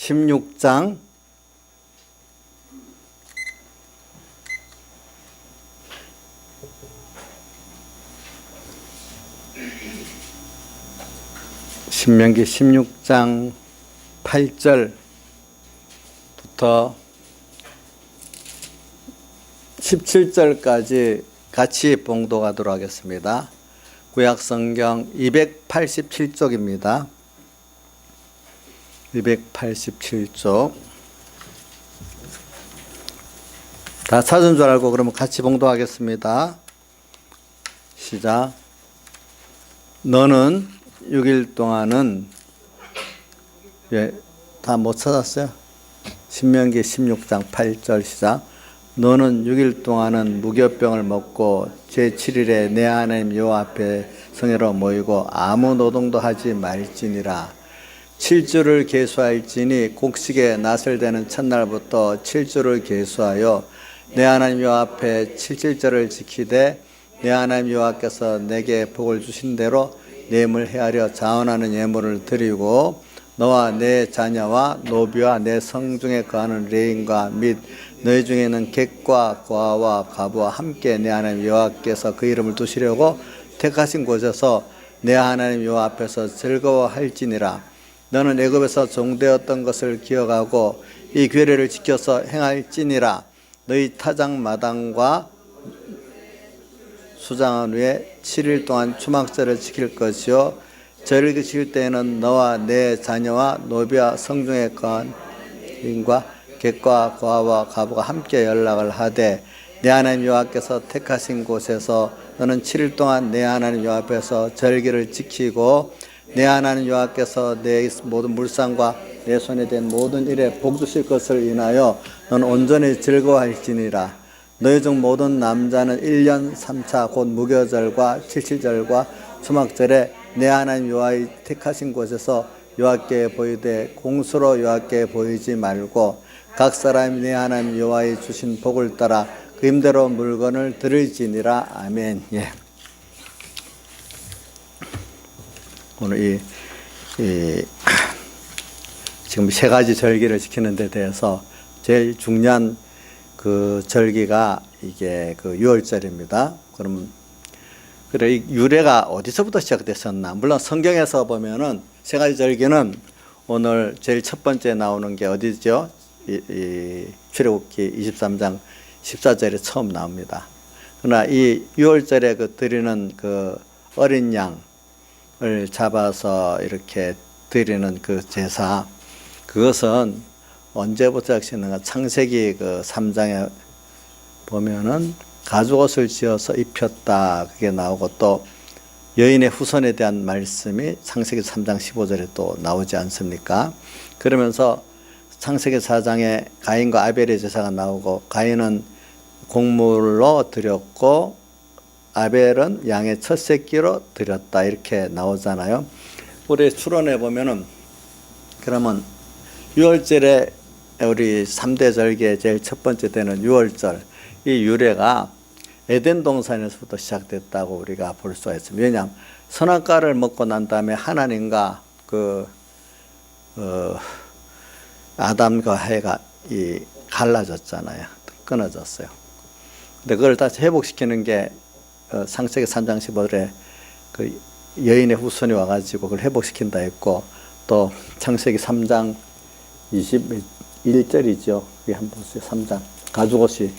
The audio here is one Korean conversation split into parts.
16장 16장 8절부터 17절까지 같이 봉독하도록 하겠습니다. 구약성경 287쪽입니다. 287쪽. 다 찾은 줄 알고 그러면 같이 봉독하겠습니다. 시작. 너는 6일 동안은 다 못 찾았어요? 신명기 16장 8절 시작. 너는 6일 동안은 무교병을 먹고 제7일에 내 하나님 여호와 앞에 성회로 모이고 아무 노동도 하지 말지니라. 7주를 계수할지니 곡식에 낫을 대는 첫날부터 7주를 계수하여 내 하나님 여호와 앞에 7일절을 지키되 내 하나님 여호와께서 내게 복을 주신 대로 내물 헤아려 자원하는 예물을 드리고 너와 내 자녀와 노비와 내 성중에 거하는 레인과 및 너희 중에는 객과 고아와 과부와 함께 내 하나님 여호와께서 그 이름을 두시려고 택하신 곳에서 내 하나님 여호와 앞에서 즐거워할지니라. 너는 애굽에서 종되었던 것을 기억하고 이 규례를 지켜서 행할지니라. 너희 타작 마당과 수장한 후에 7일 동안 추막절을 지킬 것이요 절을 지킬 때에는 너와 내 자녀와 노비와 성중에 거한 인과 객과 고아와 과부가 함께 연락을 하되 내 하나님 여호와께서 택하신 곳에서 너는 7일 동안 내 하나님 여호와 앞에서 절기를 지키고 내 하나님 여호와께서 내 모든 물상과 내 손에 된 모든 일에 복 주실 것을 인하여 너는 온전히 즐거워할지니라. 너희 중 모든 남자는 1년 3차 곧 무교절과 칠칠절과 수막절에 내 하나님 여호와의 택하신 곳에서 여호와께 보이되 공수로 여호와께 보이지 말고 각 사람이 내 하나님 여호와의 주신 복을 따라 그 힘대로 물건을 드릴지니라. 아멘. 예. 오늘 지금 세 가지 절기를 지키는 데 대해서 제일 중요한 그 절기가 이게 그 6월절입니다. 그럼 그래 이 유래가 어디서부터 시작됐었나? 물론 성경에서 보면은 세 가지 절기는 오늘 제일 첫 번째 나오는 게 어디죠? 출애굽기 23장 14절에 처음 나옵니다. 그러나 이 6월절에 그 드리는 그 어린 양을 잡아서 이렇게 드리는 그 제사, 그것은 언제부터 시작했는가? 창세기 그 3장에 보면은 가죽옷을 지어서 입혔다 그게 나오고 또 여인의 후손에 대한 말씀이 창세기 3장 15절에 또 나오지 않습니까? 그러면서 창세기 4장에 가인과 아벨의 제사가 나오고 가인은 곡물로 드렸고 아벨은 양의 첫 새끼로 드렸다 이렇게 나오잖아요. 우리 추론해 보면은 그러면 6월절에 우리 3대 절기의 제일 첫 번째 되는 6월절 이 유래가 에덴 동산에서부터 시작됐다고 우리가 볼 수가 있습니다. 왜냐하면 선악과를 먹고 난 다음에 하나님과 아담과 해가 갈라졌잖아요. 끊어졌어요. 근데 그걸 다시 회복시키는 게 창세기 3장 15절에 그 여인의 후손이 와가지고 그걸 회복시킨다 했고 또 창세기 3장 21절이죠. 여기 한번 보세요. 3장 가죽옷이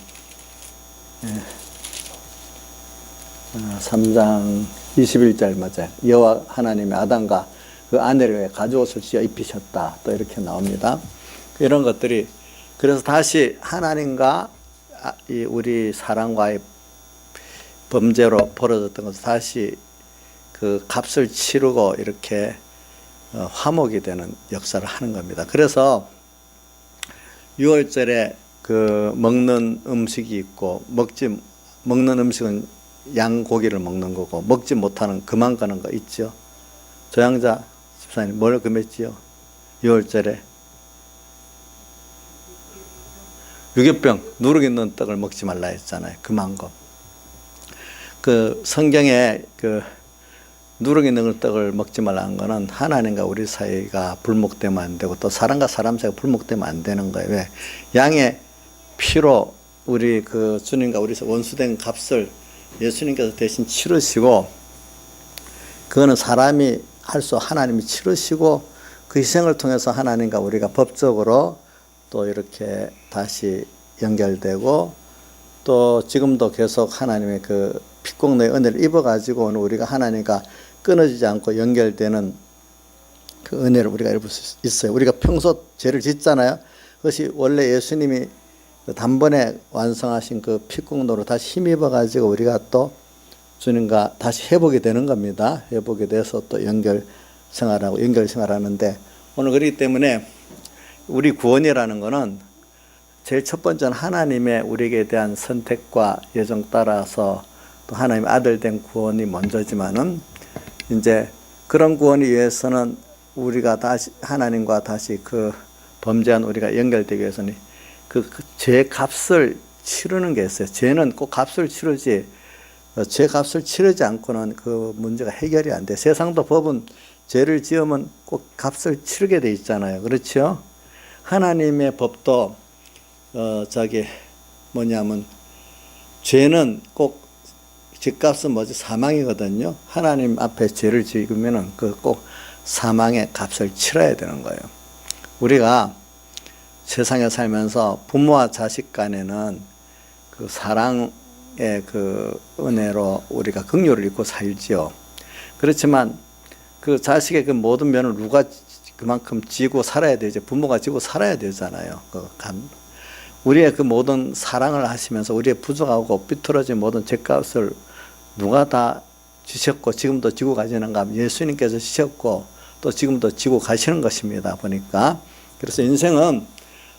3장 21절 맞아요. 여호와 하나님이 아담과 그 아내를 가죽옷을 씌워 입히셨다. 또 이렇게 나옵니다. 이런 것들이 그래서 다시 하나님과 우리 사람과의 범죄로 벌어졌던 것을 다시 그 값을 치르고 이렇게 화목이 되는 역사를 하는 겁니다. 그래서 6월절에 그 먹는 음식이 있고 먹는 음식은 양고기를 먹는 거고 먹지 못하는 그만 가는 거 있죠. 조양자 집사님 뭘 금했지요? 6월절에 유교병 누룩 있는 떡을 먹지 말라 했잖아요. 그만 거. 그 성경에 그 누룩이 넣은 떡을 먹지 말라는 거는 하나님과 우리 사이가 불목되면 안 되고 또 사람과 사람 사이가 불목되면 안 되는 거예요. 왜? 양의 피로 우리 그 주님과 우리 원수된 값을 예수님께서 대신 치르시고, 그거는 사람이 할 수 하나님이 치르시고 그 희생을 통해서 하나님과 우리가 법적으로 또 이렇게 다시 연결되고, 또 지금도 계속 하나님의 그 피공로의 은혜를 입어가지고 우리가 하나님과 끊어지지 않고 연결되는 그 은혜를 우리가 입을 수 있어요. 우리가 평소 죄를 짓잖아요. 그것이 원래 예수님이 단번에 완성하신 그 피공로로 다시 힘입어가지고 우리가 또 주님과 다시 회복이 되는 겁니다. 회복이 돼서 또 연결 생활하는데, 오늘 그렇기 때문에 우리 구원이라는 거는 제일 첫 번째는 하나님의 우리에게 대한 선택과 예정 따라서 또 하나님의 아들 된 구원이 먼저지만은, 이제 그런 구원이 위해서는 우리가 다시 하나님과 다시 그 범죄한 우리가 연결되기 위해서는 그 죄 값을 치르는 게 있어요. 죄는 꼭 값을 치르지, 죄 값을 치르지 않고는 그 문제가 해결이 안 돼. 세상도 법은 죄를 지으면 꼭 값을 치르게 돼 있잖아요. 그렇죠? 하나님의 법도 뭐냐면 죄는 꼭 죗값은 뭐지? 사망이거든요. 하나님 앞에 죄를 지으면은 그 꼭 사망의 값을 치러야 되는 거예요. 우리가 세상에 살면서 부모와 자식 간에는 그 사랑의 그 은혜로 우리가 긍휼을 입고 살지요. 그렇지만 그 자식의 그 모든 면을 누가 그만큼 지고 살아야 되죠. 부모가 지고 살아야 되잖아요. 우리의 그 모든 사랑을 하시면서 우리의 부족하고 삐뚤어진 모든 죄값을 누가 다 지셨고 지금도 지고 가시는가 하면 예수님께서 지셨고 또 지금도 지고 가시는 것입니다. 보니까. 그래서 인생은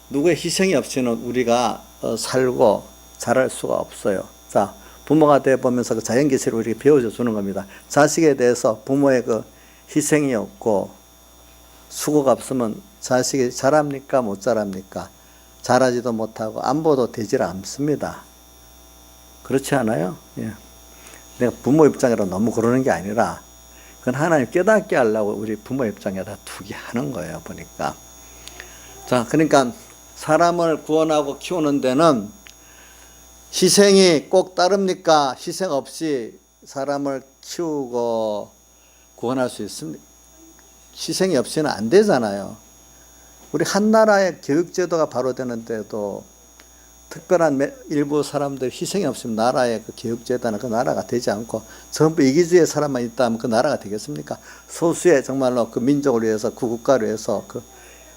누구의 희생이 없이는 우리가 살고 자랄 수가 없어요. 자, 부모가 돼 보면서 그 자연기술을 우리에게 배워줘 주는 겁니다. 자식에 대해서 부모의 그 희생이 없고 수고가 없으면 자식이 자랍니까? 못 자랍니까? 자라지도 못하고 안보도 되질 않습니다. 그렇지 않아요? 예. 내가 부모 입장으로 너무 그러는 게 아니라 그건 하나님 깨닫게 하려고 우리 부모 입장에다 두게 하는 거예요. 보니까. 자, 그러니까 사람을 구원하고 키우는 데는 희생이 꼭 따릅니까? 희생 없이 사람을 키우고 구원할 수 있습니까? 희생이 없이는 안 되잖아요. 우리 한 나라의 교육제도가 바로 되는데도 특별한 일부 사람들 희생이 없으면 나라의 그 교육제도는 그 나라가 되지 않고 전부 이기주의 사람만 있다면 그 나라가 되겠습니까? 소수의 정말로 그 민족을 위해서 그 국가를 위해서 그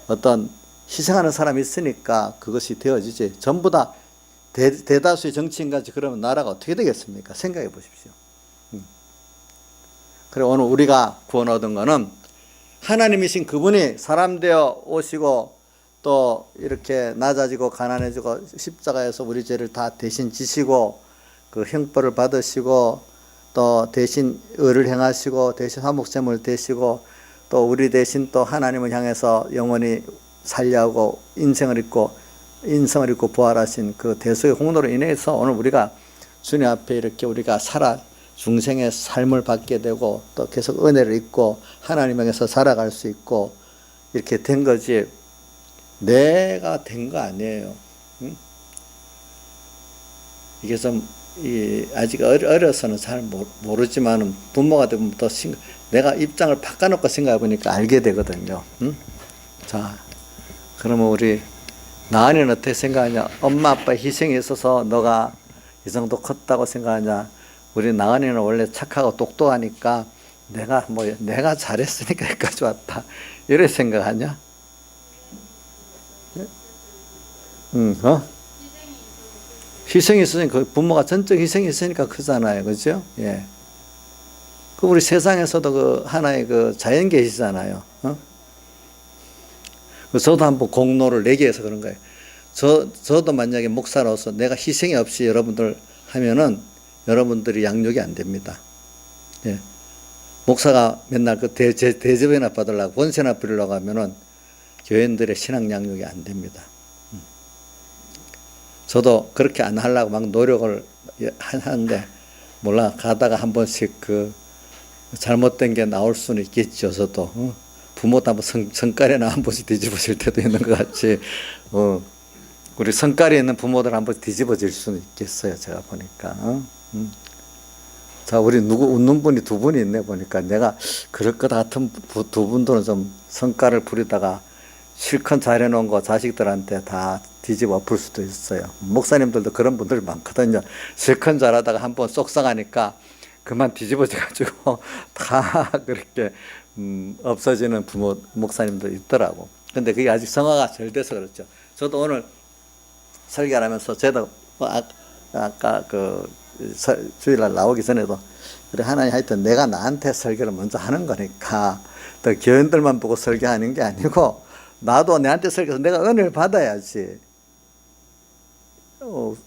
어떤 희생하는 사람이 있으니까 그것이 되어지지, 전부 다 대다수의 정치인같이 그러면 나라가 어떻게 되겠습니까? 생각해 보십시오. 그래, 오늘 우리가 구원 얻은 거는 하나님이신 그분이 사람 되어 오시고 또 이렇게 낮아지고 가난해지고 십자가에서 우리 죄를 다 대신 지시고 그 형벌을 받으시고 또 대신 의를 행하시고 대신 화목제물 되시고 또 우리 대신 또 하나님을 향해서 영원히 살려하고 인성을 입고 부활하신 그 대속의 공로로 인해서 오늘 우리가 주님 앞에 이렇게 우리가 중생의 삶을 받게 되고 또 계속 은혜를 입고 하나님 향해서 살아갈 수 있고 이렇게 된 거지, 내가 된 거 아니에요. 응? 이게 좀 아직 어려서는 잘 모르지만 부모가 되면 더 내가 입장을 바꿔놓고 생각해 보니까 알게 되거든요. 응? 자, 그러면 우리 나은이는 어떻게 생각하냐? 엄마 아빠 희생이 있어서 너가 이 정도 컸다고 생각하냐? 우리 나은이는 원래 착하고 똑똑하니까 내가 잘했으니까 여기까지 왔다, 이래 생각하냐? 희생이 있으니까 그 부모가 전적 희생이 있으니까 크잖아요, 그죠? 예. 그 우리 세상에서도 그 하나의 그 자연 계시잖아요. 저도 한번 공로를 내기 위해서 그런 거예요. 저도 만약에 목사로서 내가 희생이 없이 여러분들 하면은 여러분들이 양육이 안 됩니다. 예. 목사가 맨날 그 대접이나 받으려고 권세나 부리려고 하면은 교인들의 신앙 양육이 안 됩니다. 저도 그렇게 안 하려고 막 노력을 하는데 몰라, 가다가 한 번씩 잘못된 게 나올 수는 있겠죠. 저도 부모도 한번 성깔이나 한 번씩 뒤집어질 때도 있는 것 같이 우리 성깔이 있는 부모들 한번 뒤집어질 수는 있겠어요. 제가 보니까. 자, 우리 누구 웃는 분이 두 분이 있네 보니까 내가 그럴 것 같은 두 분들은 좀 성깔을 부리다가 실컷 잘해놓은 거 자식들한테 다 뒤집어 엎을 수도 있어요. 목사님들도 그런 분들 많거든요. 실컷 잘하다가 한번 쏙상하니까 그만 뒤집어져가지고 다 그렇게 없어지는 부모 목사님도 있더라고. 근데 그게 아직 성화가 잘 돼서 그렇죠. 저도 오늘 설교를 하면서 저도 아까 그 주일날 나오기 전에도 그래 하나님 하여튼 내가 나한테 설교를 먼저 하는 거니까 더 교인들만 보고 설교하는 게 아니고 나도 내한테 설교해서 내가 은혜를 받아야지.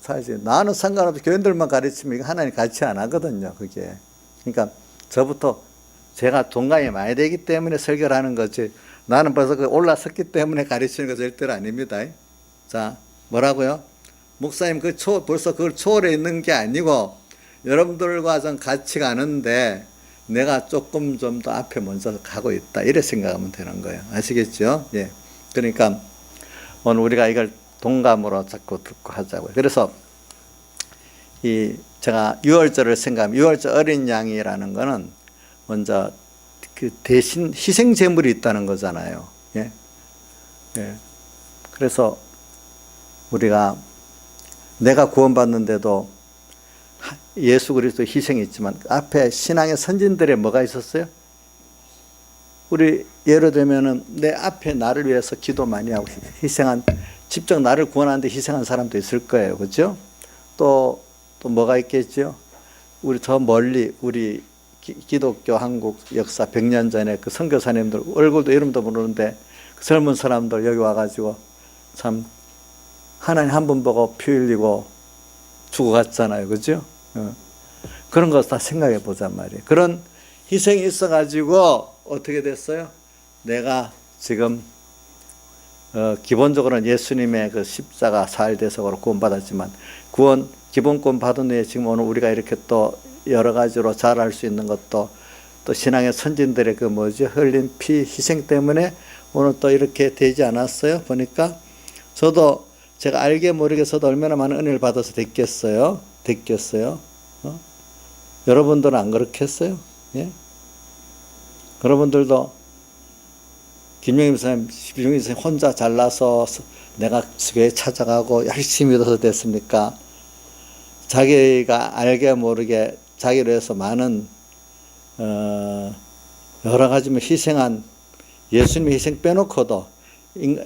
사실 나는 상관없이 교인들만 가르치면 이거 하나님 같이 안 하거든요. 그게. 그러니까 저부터 제가 동감이 많이 되기 때문에 설교를 하는 거지 나는 벌써 그 올라섰기 때문에 가르치는 거 절대로 아닙니다. 자, 뭐라고요? 목사님 벌써 그걸 초월해 있는 게 아니고 여러분들과 좀 같이 가는데 내가 조금 좀 더 앞에 먼저 가고 있다. 이렇게 생각하면 되는 거예요. 아시겠죠? 예. 그러니까 오늘 우리가 이걸 동감으로 자꾸 듣고 하자고요. 그래서 제가 유월절을 생각하면 유월절 어린 양이라는 거는 먼저 그 대신 희생 제물이 있다는 거잖아요. 예. 예. 그래서 우리가 내가 구원받는데도 예수 그리스도 희생이 있지만 앞에 신앙의 선진들의 뭐가 있었어요? 우리 예를 들면은 내 앞에 나를 위해서 기도 많이 하고 희생한 직접 나를 구원하는데 희생한 사람도 있을 거예요. 그렇죠? 또 뭐가 있겠죠? 우리 저 멀리 우리 기독교 한국 역사 100년 전에 그 선교사님들 얼굴도 이름도 모르는데 그 젊은 사람들 여기 와가지고 참 하나님 한 번 보고 피 흘리고 죽어갔잖아요. 그죠? 그런 거 다 생각해 보자 말이에요. 그런 희생이 있어가지고 어떻게 됐어요? 내가 지금 기본적으로는 예수님의 그 십자가 사일대속으로 구원받았지만 기본권 받은 후에 지금 오늘 우리가 이렇게 또 여러 가지로 잘할 수 있는 것도 또 신앙의 선진들의 그 흘린 피 희생 때문에 오늘 또 이렇게 되지 않았어요? 보니까 저도 제가 알게 모르게 저도 얼마나 많은 은혜를 받아서 됐겠어요? 여러분들은 안 그렇겠어요? 예? 여러분들도 김영임 선생님 혼자 잘나서 내가 교회 찾아가고 열심히 믿어서 됐습니까? 자기가 알게 모르게 자기를 위해서 많은 여러 가지면 희생한 예수님의 희생 빼놓고도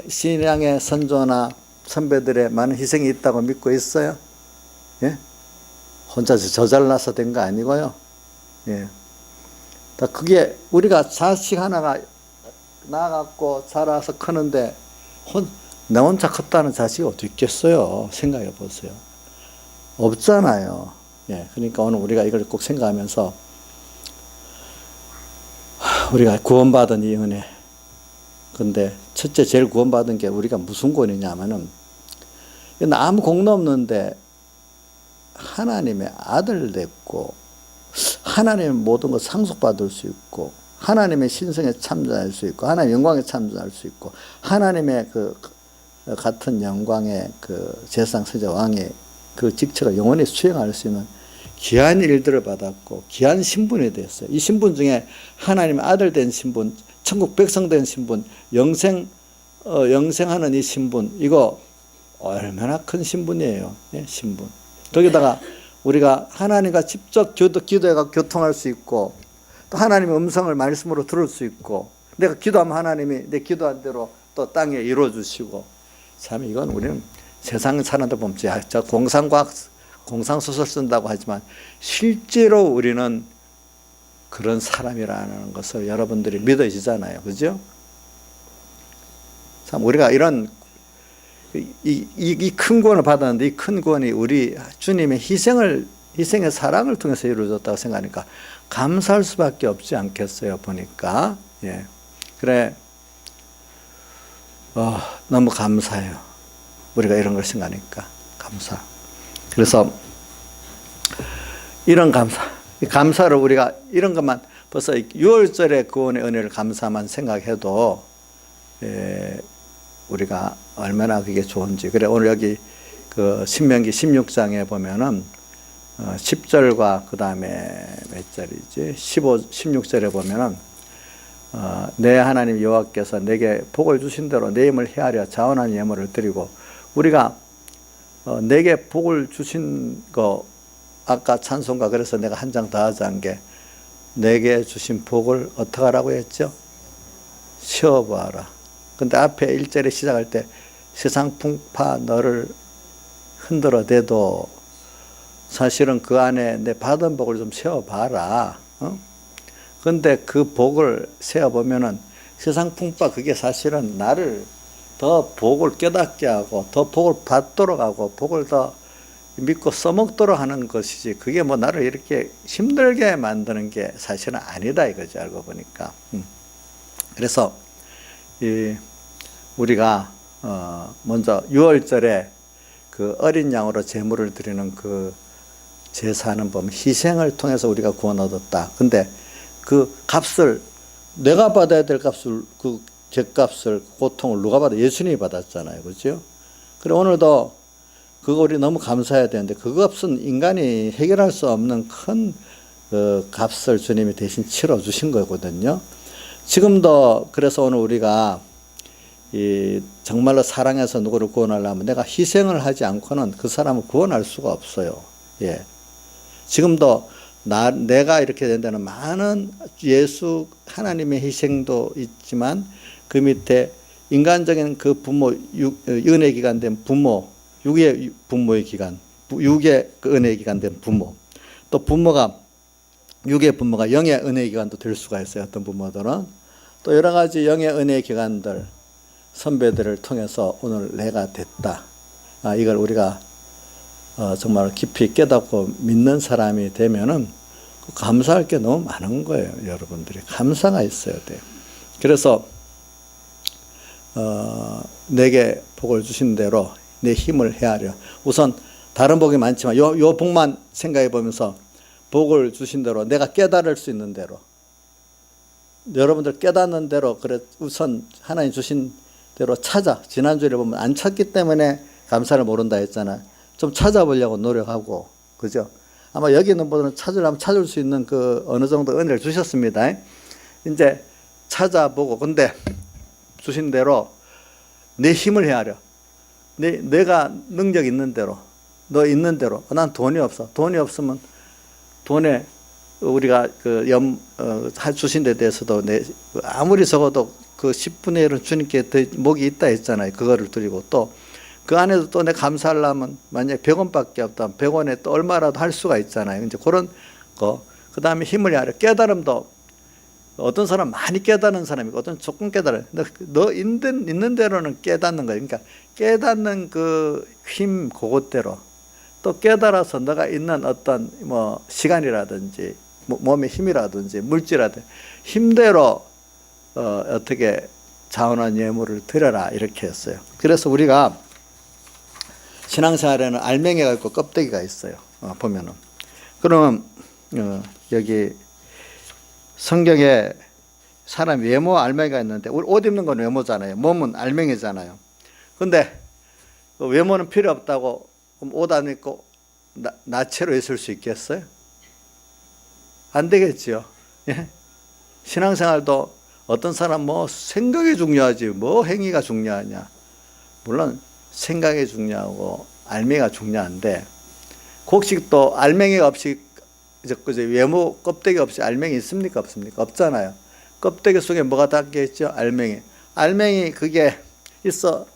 신앙의 선조나 선배들의 많은 희생이 있다고 믿고 있어요? 예? 혼자 저 잘나서 된 거 아니고요. 예. 그게 우리가 자식 하나가 나갖고 자라서 크는데 나 혼자 컸다는 자식이 어디 있겠어요? 생각해 보세요. 없잖아요. 예. 그러니까 오늘 우리가 이걸 꼭 생각하면서 우리가 구원받은 이 은혜. 근데 첫째 제일 구원받은 게 우리가 무슨 구원이냐면은 아무 공로 없는데 하나님의 아들 됐고 하나님의 모든 것 상속받을 수 있고 하나님의 신성에 참여할 수 있고 하나님의 영광에 참여할 수 있고 하나님의 그 같은 영광의 그 제사장 세자 왕의 그 직책을 영원히 수행할 수 있는 귀한 일들을 받았고 귀한 신분이 됐어요. 이 신분 중에 하나님의 아들 된 신분, 천국 백성 된 신분, 영생하는 이 신분, 이거 얼마나 큰 신분이에요. 예, 신분. 거기다가 우리가 하나님과 직접 기도해서 교통할 수 있고 또 하나님의 음성을 말씀으로 들을 수 있고 내가 기도하면 하나님이 내 기도한 대로 또 땅에 이루어주시고 참 이건 우리는 세상 사람들 보면 저 공상과학 공상소설 쓴다고 하지만 실제로 우리는 그런 사람이라는 것을 여러분들이 믿어지잖아요. 그죠? 참 우리가 이런 이 큰 구원을 받았는데 이 큰 구원이 우리 주님의 희생의 사랑을 통해서 이루어졌다고 생각하니까 감사할 수밖에 없지 않겠어요. 보니까. 예. 그래. 너무 감사해요. 우리가 이런 걸 생각하니까 감사. 그래서 이런 감사를 우리가 이런 것만 벌써 6월절의 구원의 은혜를 감사만 생각해도 우리가 얼마나 그게 좋은지. 그래 오늘 여기 그 신명기 16장에 보면은 10절과 그 다음에 몇 절이지? 16절에 보면은 내 하나님 여호와께서 내게 복을 주신 대로 내 힘을 헤아려 자원한 예물을 드리고, 우리가 내게 복을 주신 거 아까 찬송가 그래서 내가 한 장 더 하자는 게, 내게 주신 복을 어떻게 하라고 했죠? 쉬어보아라. 근데 앞에 1절에 시작할 때 세상 풍파 너를 흔들어 대도 사실은 그 안에 내 받은 복을 좀 세어봐라. 근데 그 복을 세어보면은 세상 풍파 그게 사실은 나를 더 복을 깨닫게 하고 더 복을 받도록 하고 복을 더 믿고 써먹도록 하는 것이지, 그게 뭐 나를 이렇게 힘들게 만드는 게 사실은 아니다 이거지, 알고 보니까. 그래서 우리가 먼저 6월절에 그 어린 양으로 제물을 드리는 그 제사는 보면 희생을 통해서 우리가 구원 얻었다. 근데 그 값을, 내가 받아야 될 값을, 그 객값을, 고통을 누가 받아? 예수님이 받았잖아요. 그죠? 그래 오늘도 그거 우리 너무 감사해야 되는데, 그 값은 인간이 해결할 수 없는 큰 값을 주님이 대신 치러 주신 거거든요. 지금도 그래서 오늘 우리가 정말로 사랑해서 누구를 구원하려면 내가 희생을 하지 않고는 그 사람을 구원할 수가 없어요. 예. 지금도 내가 이렇게 된 데는 많은 예수 하나님의 희생도 있지만 그 밑에 인간적인 그 부모, 은혜 기간된 부모, 육의 부모의 기간, 육의 그 은혜 기간된 부모, 또 부모가 육의 부모가 영의 은혜 기간도 될 수가 있어요. 어떤 부모들은 또 여러 가지 영의 은혜 기간들, 선배들을 통해서 오늘 내가 됐다. 이걸 우리가 정말 깊이 깨닫고 믿는 사람이 되면은 감사할 게 너무 많은 거예요. 여러분들이 감사가 있어야 돼요. 그래서 내게 복을 주신 대로 내 힘을 헤아려. 우선 다른 복이 많지만 요 복만 생각해 보면서 복을 주신 대로 내가 깨달을 수 있는 대로, 여러분들 깨닫는 대로, 그래 우선 하나님 주신 대로 찾아. 지난주에 보면 안 찾기 때문에 감사를 모른다 했잖아. 좀 찾아보려고 노력하고, 그죠? 아마 여기 있는 분들은 찾으려면 찾을 수 있는 그 어느 정도 은혜를 주셨습니다. 이제 찾아보고, 근데 주신 대로 내 힘을 헤아려. 내가 능력 있는 대로, 너 있는 대로. 난 돈이 없어. 돈이 없으면 돈에 우리가 주신 데 대해서도 아무리 적어도 그 10분의 1은 주님께 목이 있다 했잖아요. 그거를 드리고, 또 그 안에도 또 내 감사하려면 만약에 100원밖에 없다. 100원에 또 얼마라도 할 수가 있잖아요. 이제 그런 거. 그 다음에 힘을 헤아려. 깨달음도 어떤 사람 많이 깨닫는 사람이고 어떤 조금 깨달아요. 너 있는 대로는 깨닫는 거예요. 그러니까 깨닫는 그 힘 그것대로, 또 깨달아서 너가 있는 어떤 뭐 시간이라든지 몸의 힘이라든지 물질이라든지 힘대로 어떻게 자원한 예물을 드려라 이렇게 했어요. 그래서 우리가 신앙생활에는 알맹이가 있고 껍데기가 있어요. 보면은 그러면 여기 성경에 사람 외모 알맹이가 있는데, 우리 옷 입는 건 외모잖아요. 몸은 알맹이잖아요. 근데 외모는 필요 없다고 그럼 옷 안 입고 나체로 있을 수 있겠어요? 안 되겠죠. 예? 신앙생활도 어떤 사람 뭐 생각이 중요하지 뭐 행위가 중요하냐. 물론 생각이 중요하고 알맹이가 중요한데, 혹시 또 알맹이가 없이 외모 껍데기 없이 알맹이 있습니까? 없습니까? 없잖아요. 껍데기 속에 뭐가 담겨 있죠? 알맹이 그게 있어.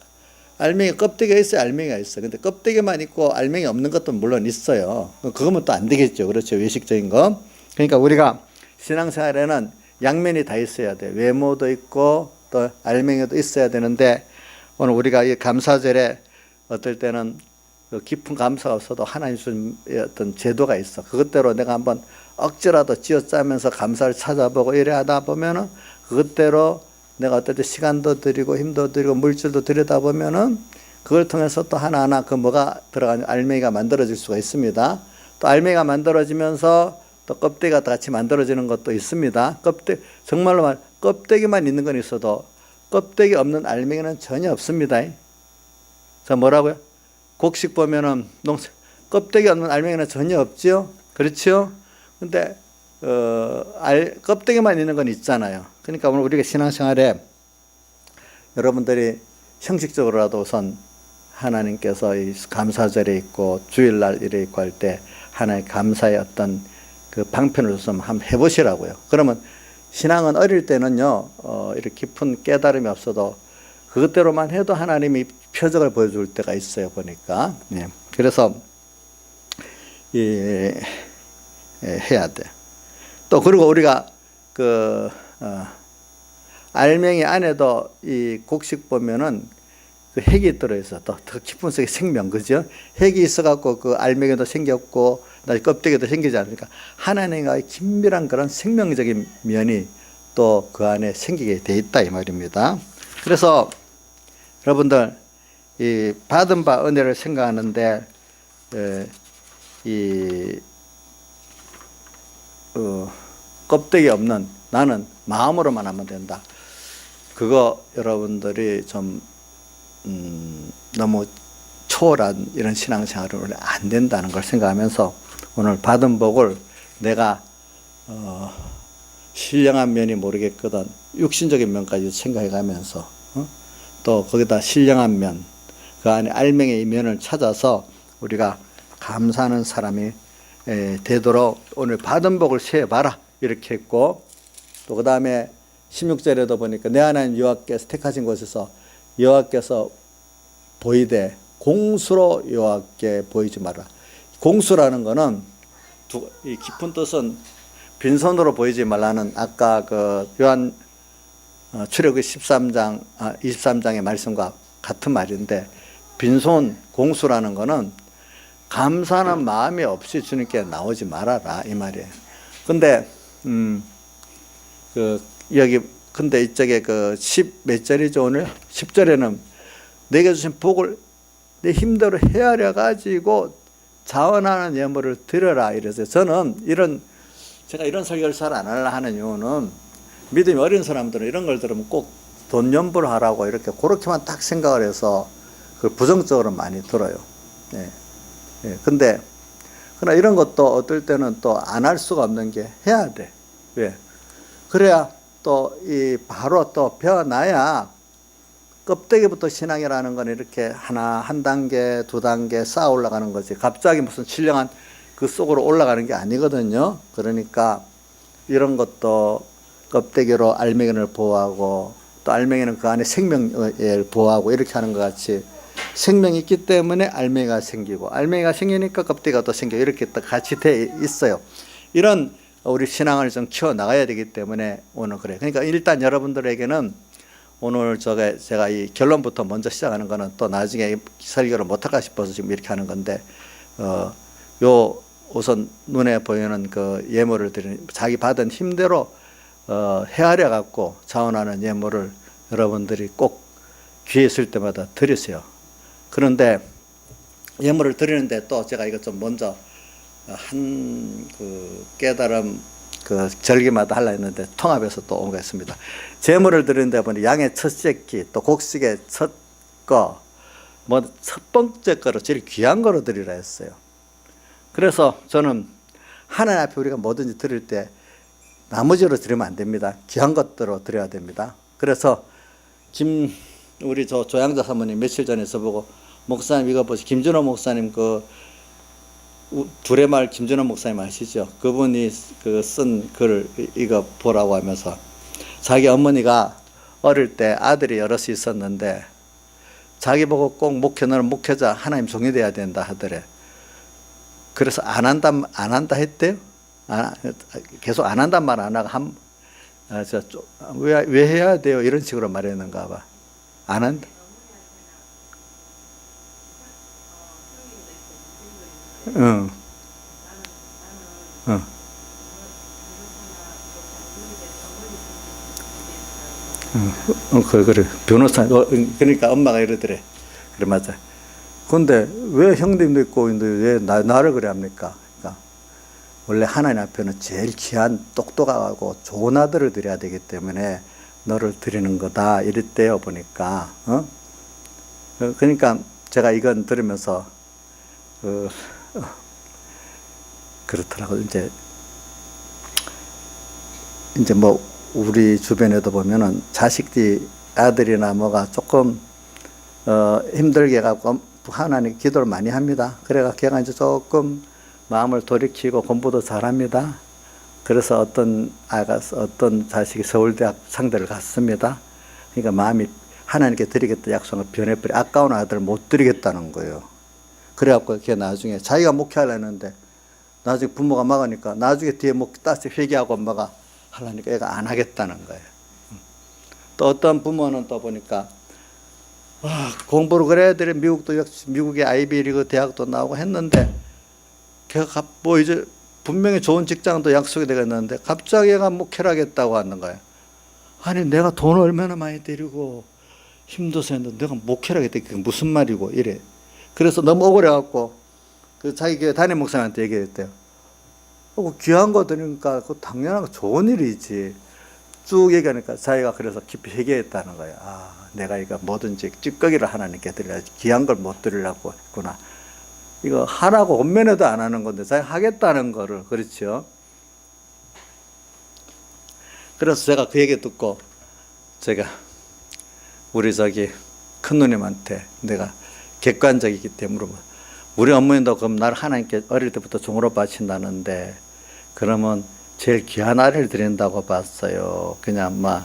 알맹이 껍데기가 있어야 알맹이가 있어. 근데 껍데기만 있고 알맹이 없는 것도 물론 있어요. 그거면 또 안 되겠죠. 그렇죠. 외식적인 거. 그러니까 우리가 신앙생활에는 양면이 다 있어야 돼. 외모도 있고 또 알맹이도 있어야 되는데, 오늘 우리가 이 감사절에 어떨 때는 깊은 감사가 없어도 하나님 주신 어떤 제도가 있어. 그것대로 내가 한번 억지라도 쥐어짜면서 감사를 찾아보고 이래 하다 보면은 그것대로 내가 어떨 때 시간도 드리고 힘도 드리고 물질도 들여다 보면은 그걸 통해서 또 하나하나 그 뭐가 들어가는 알맹이가 만들어질 수가 있습니다. 또 알맹이가 만들어지면서 또 껍데기가 같이 만들어지는 것도 있습니다. 정말로 껍데기만 있는 건 있어도 껍데기 없는 알맹이는 전혀 없습니다. 자, 뭐라고요? 곡식 보면은 껍데기 없는 알맹이는 전혀 없지요. 그렇죠? 근데 껍데기만 있는 건 있잖아요. 그러니까 오늘 우리가 신앙생활에 여러분들이 형식적으로라도 우선 하나님께서 이 감사절에 있고 주일날 일에 있고 할 때 하나님 감사의 어떤 그 방편을 좀 한번 해보시라고요. 그러면 신앙은 어릴 때는요, 이렇게 깊은 깨달음이 없어도 그것대로만 해도 하나님이 표적을 보여줄 때가 있어요, 보니까. 예. 그래서 해야 돼. 또 그리고 우리가 알맹이 안에도 이 곡식 보면은 그 핵이 들어있어. 또 더 깊은 속에 생명, 그죠? 핵이 있어갖고 그 알맹이도 생겼고, 껍데기도 생기지 않습니까? 하나님과의 긴밀한 그런 생명적인 면이 또 그 안에 생기게 돼 있다, 이 말입니다. 그래서 여러분들, 이 받은 바 은혜를 생각하는데, 껍데기 없는 나는 마음으로만 하면 된다. 그거 여러분들이 좀 너무 초월한 이런 신앙생활은 원래 안 된다는 걸 생각하면서 오늘 받은 복을 내가 신령한 면이 모르겠거든 육신적인 면까지 생각해 가면서 또 거기다 신령한 면, 그 안에 알맹이의 면을 찾아서 우리가 감사하는 사람이 되도록 오늘 받은 복을 세어봐라 이렇게 했고, 또 그 다음에 16절에도 보니까 내 하나님 여호와께서 택하신 곳에서 여호와께서 보이되 공수로 여호와께 보이지 마라. 공수라는 거는 이 깊은 뜻은 빈손으로 보이지 말라는 아까 그 요한 출애굽기 23장의 말씀과 같은 말인데, 빈손 공수라는 거는 감사하는 마음이 없이 주님께 나오지 말아라 이 말이에요. 근데 근데 이쪽에 그 10몇 절이죠, 오늘 10절에는 내게 주신 복을 내 힘대로 헤아려 가지고 자원하는 예물을 드려라 이래서, 저는 제가 이런 설교를 잘 안 하려 하는 이유는 믿음이 어린 사람들은 이런 걸 들으면 꼭 돈 연부를 하라고 이렇게 그렇게만 딱 생각을 해서 그걸 부정적으로 많이 들어요. 예. 예. 근데 그러나 이런 것도 어떨 때는 또 안 할 수가 없는 게 해야 돼. 왜? 그래야 또 바로 또 배워놔야 껍데기부터 신앙이라는 건 이렇게 한 단계, 두 단계 쌓아 올라가는 거지. 갑자기 무슨 신령한 그 속으로 올라가는 게 아니거든요. 그러니까 이런 것도 껍데기로 알맹이를 보호하고 또 알맹이는 그 안에 생명을 보호하고 이렇게 하는 것 같이 생명이 있기 때문에 알맹이가 생기고 알맹이가 생기니까 껍데기가 또 생기고 이렇게 또 같이 돼 있어요. 이런 우리 신앙을 좀 키워나가야 되기 때문에 오늘 그래요. 그러니까 일단 여러분들에게는 오늘 제가 이 결론부터 먼저 시작하는 거는 또 나중에 설교를 못할까 싶어서 지금 이렇게 하는 건데, 우선 눈에 보이는 그 예물을 드리는 자기 받은 힘대로 헤아려 갖고 자원하는 예물을 여러분들이 꼭 기회 있을 때마다 드리세요. 그런데 예물을 드리는데 또 제가 이것 좀 먼저 한 그 깨달음 그 절기마다 하려 했는데 통합해서 또 온 거 있습니다. 제물을 드리는데 보니 양의 첫 새끼, 또 곡식의 첫 거, 첫 번째 거로 제일 귀한 거로 드리라 했어요. 그래서 저는 하나님 앞에 우리가 뭐든지 드릴 때 나머지로 드리면 안 됩니다. 귀한 것들로 드려야 됩니다. 그래서 우리 조양자 사모님 며칠 전에 저보고 목사님 이거 보시, 김준호 목사님 두레말 김준호 목사님 아시죠? 그분이 쓴 글을 이거 보라고 하면서 자기 어머니가 어릴 때 아들이 여럿이 있었는데 자기 보고 꼭 너는 목회자 하나님 종이 돼야 된다 하더래. 그래서 안 한다 했대요. 계속 안 한단 말 안 하고 왜 해야 돼요? 이런 식으로 말했는가 봐. 안 한다. 응. 그래. 변호사, 그러니까 엄마가 이러더래. 그래, 맞아. 근데 왜 형님도 있고, 왜 나를 그래 합니까? 그러니까 원래 하나님 앞에는 제일 귀한 똑똑하고 좋은 아들을 드려야 되기 때문에 너를 드리는 거다 이랬대요 보니까. 그러니까 제가 이건 들으면서 그렇더라고요. 이제 뭐 우리 주변에도 보면은 자식들이 아들이나 뭐가 조금 힘들게 갖고 하나님 기도를 많이 합니다. 그래가 걔가 이제 조금 마음을 돌이키고 공부도 잘합니다. 그래서 어떤 자식이 서울대학 상대를 갔습니다. 그러니까 마음이 하나님께 드리겠다 약속을 변해버려. 아까운 아들을 못 드리겠다는 거예요. 그래갖고 걔 나중에 자기가 목회하려고 했는데 나중에 부모가 막으니까 나중에 뒤에 다시 회개하고 엄마가 하려니까 애가 안 하겠다는 거예요. 또 어떤 부모는 또 보니까 공부를 그래야 돼. 미국의 아이비리그 대학도 나오고 했는데 걔가 뭐 이제 분명히 좋은 직장도 약속이 되겠는데 갑자기 얘가 목회를 하겠다고 하는 거예요. 아니 내가 돈을 얼마나 많이 들이고 힘줘서 했는데 내가 목회를 하겠다. 그게 무슨 말이고 이래. 그래서 너무 억울해갖고 그 자기 교회 담임 목사님한테 얘기했대요. 귀한 거 드리니까 그 당연한 좋은 일이지. 쭉 얘기하니까 자기가 그래서 깊이 회개했다는 거예요. 내가 이거 뭐든지 찌꺼기를 하나님께 드려야지 귀한 걸 못 드리려고 했구나. 이거 하라고 원면에도 안 하는 건데 자기가 하겠다는 거를. 그렇죠. 그래서 제가 그 얘기 듣고 제가 우리 큰 누님한테 내가 객관적이기 때문에 우리 어머님도 그럼 나를 하나님께 어릴 때부터 종으로 바친다는데 그러면 제일 귀한 아이를 드린다고 봤어요. 그냥